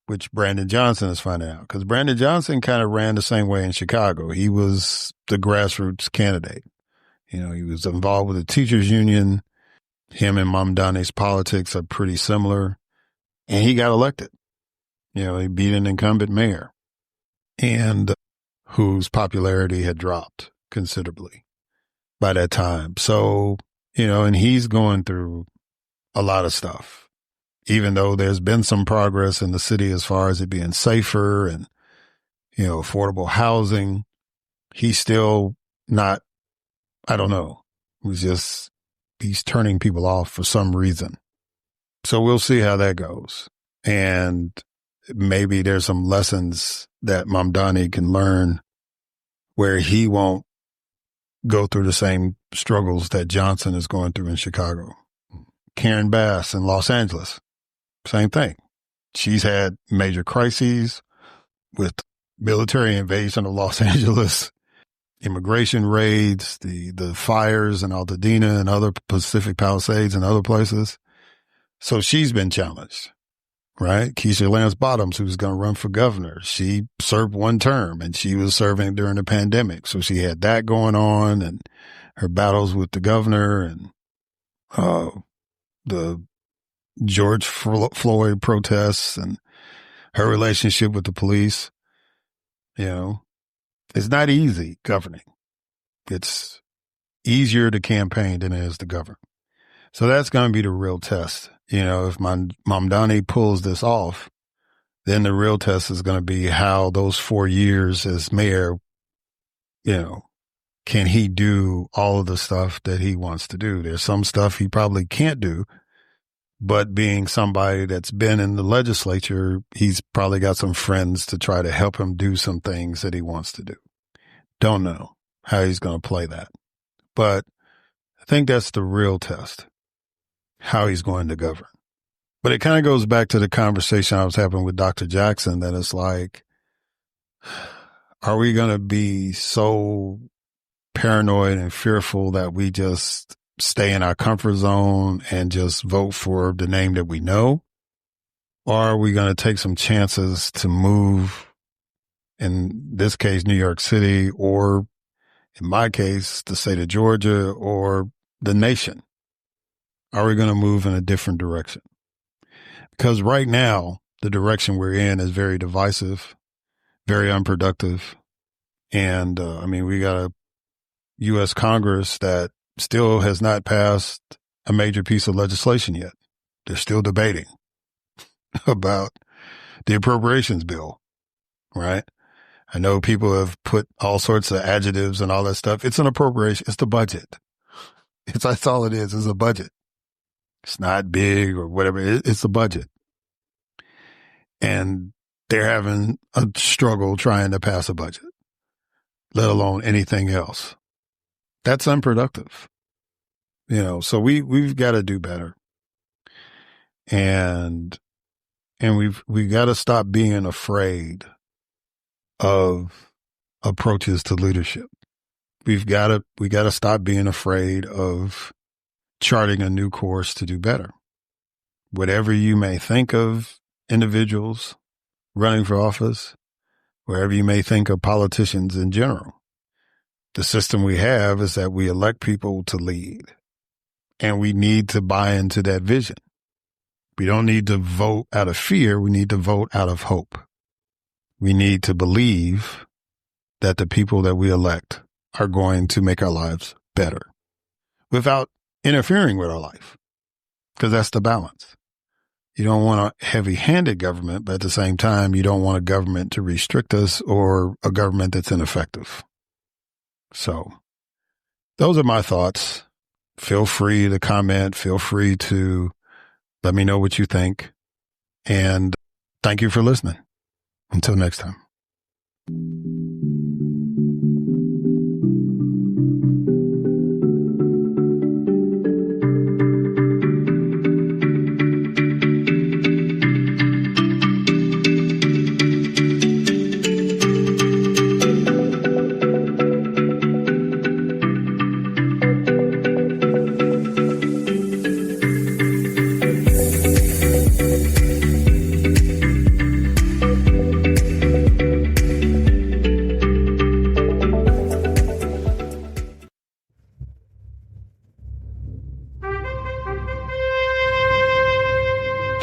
which Brandon Johnson is finding out. Because Brandon Johnson kind of ran the same way in Chicago. He was the grassroots candidate. He was involved with the teachers union. Him and Mamdani's politics are pretty similar. And he got elected. He beat an incumbent mayor and whose popularity had dropped considerably by that time. So, and he's going through a lot of stuff, even though there's been some progress in the city as far as it being safer and, affordable housing. He's still not, I don't know. He's turning people off for some reason. So we'll see how that goes. And maybe there's some lessons that Mamdani can learn where he won't go through the same struggles that Johnson is going through in Chicago. Karen Bass in Los Angeles, same thing. She's had major crises with military invasion of Los Angeles, immigration raids, the fires in Altadena and other Pacific Palisades and other places. So she's been challenged. Right? Keisha Lance Bottoms, who's going to run for governor. She served one term and she was serving during the pandemic. So she had that going on and her battles with the governor and the George Floyd protests and her relationship with the police. It's not easy governing. It's easier to campaign than it is to govern. So that's going to be the real test. If Mamdani pulls this off, then the real test is going to be how those 4 years as mayor, can he do all of the stuff that he wants to do? There's some stuff he probably can't do, but being somebody that's been in the legislature, he's probably got some friends to try to help him do some things that he wants to do. Don't know how he's going to play that, but I think that's the real test. How he's going to govern. But it kind of goes back to the conversation I was having with Dr. Jackson that it's like, are we going to be so paranoid and fearful that we just stay in our comfort zone and just vote for the name that we know? Or are we going to take some chances to move, in this case, New York City, or in my case, the state of Georgia or the nation? Are we going to move in a different direction? Because right now, the direction we're in is very divisive, very unproductive. And, we got a U.S. Congress that still has not passed a major piece of legislation yet. They're still debating about the appropriations bill, right? I know people have put all sorts of adjectives and all that stuff. It's an appropriation. It's the budget. That's all it is a budget. It's not big or whatever. It's a budget. And they're having a struggle trying to pass a budget, let alone anything else. That's unproductive. So we've got to do better. And we got to stop being afraid of approaches to leadership. We got to stop being afraid of charting a new course to do better. Whatever you may think of individuals running for office, wherever you may think of politicians in general, the system we have is that we elect people to lead, and we need to buy into that vision. We don't need to vote out of fear. We need to vote out of hope. We need to believe that the people that we elect are going to make our lives better without interfering with our life, because that's the balance. You don't want a heavy-handed government, but at the same time, you don't want a government to restrict us or a government that's ineffective. So those are my thoughts. Feel free to comment. Feel free to let me know what you think. And thank you for listening. Until next time.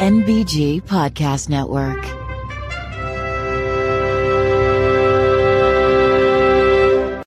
NBG Podcast Network.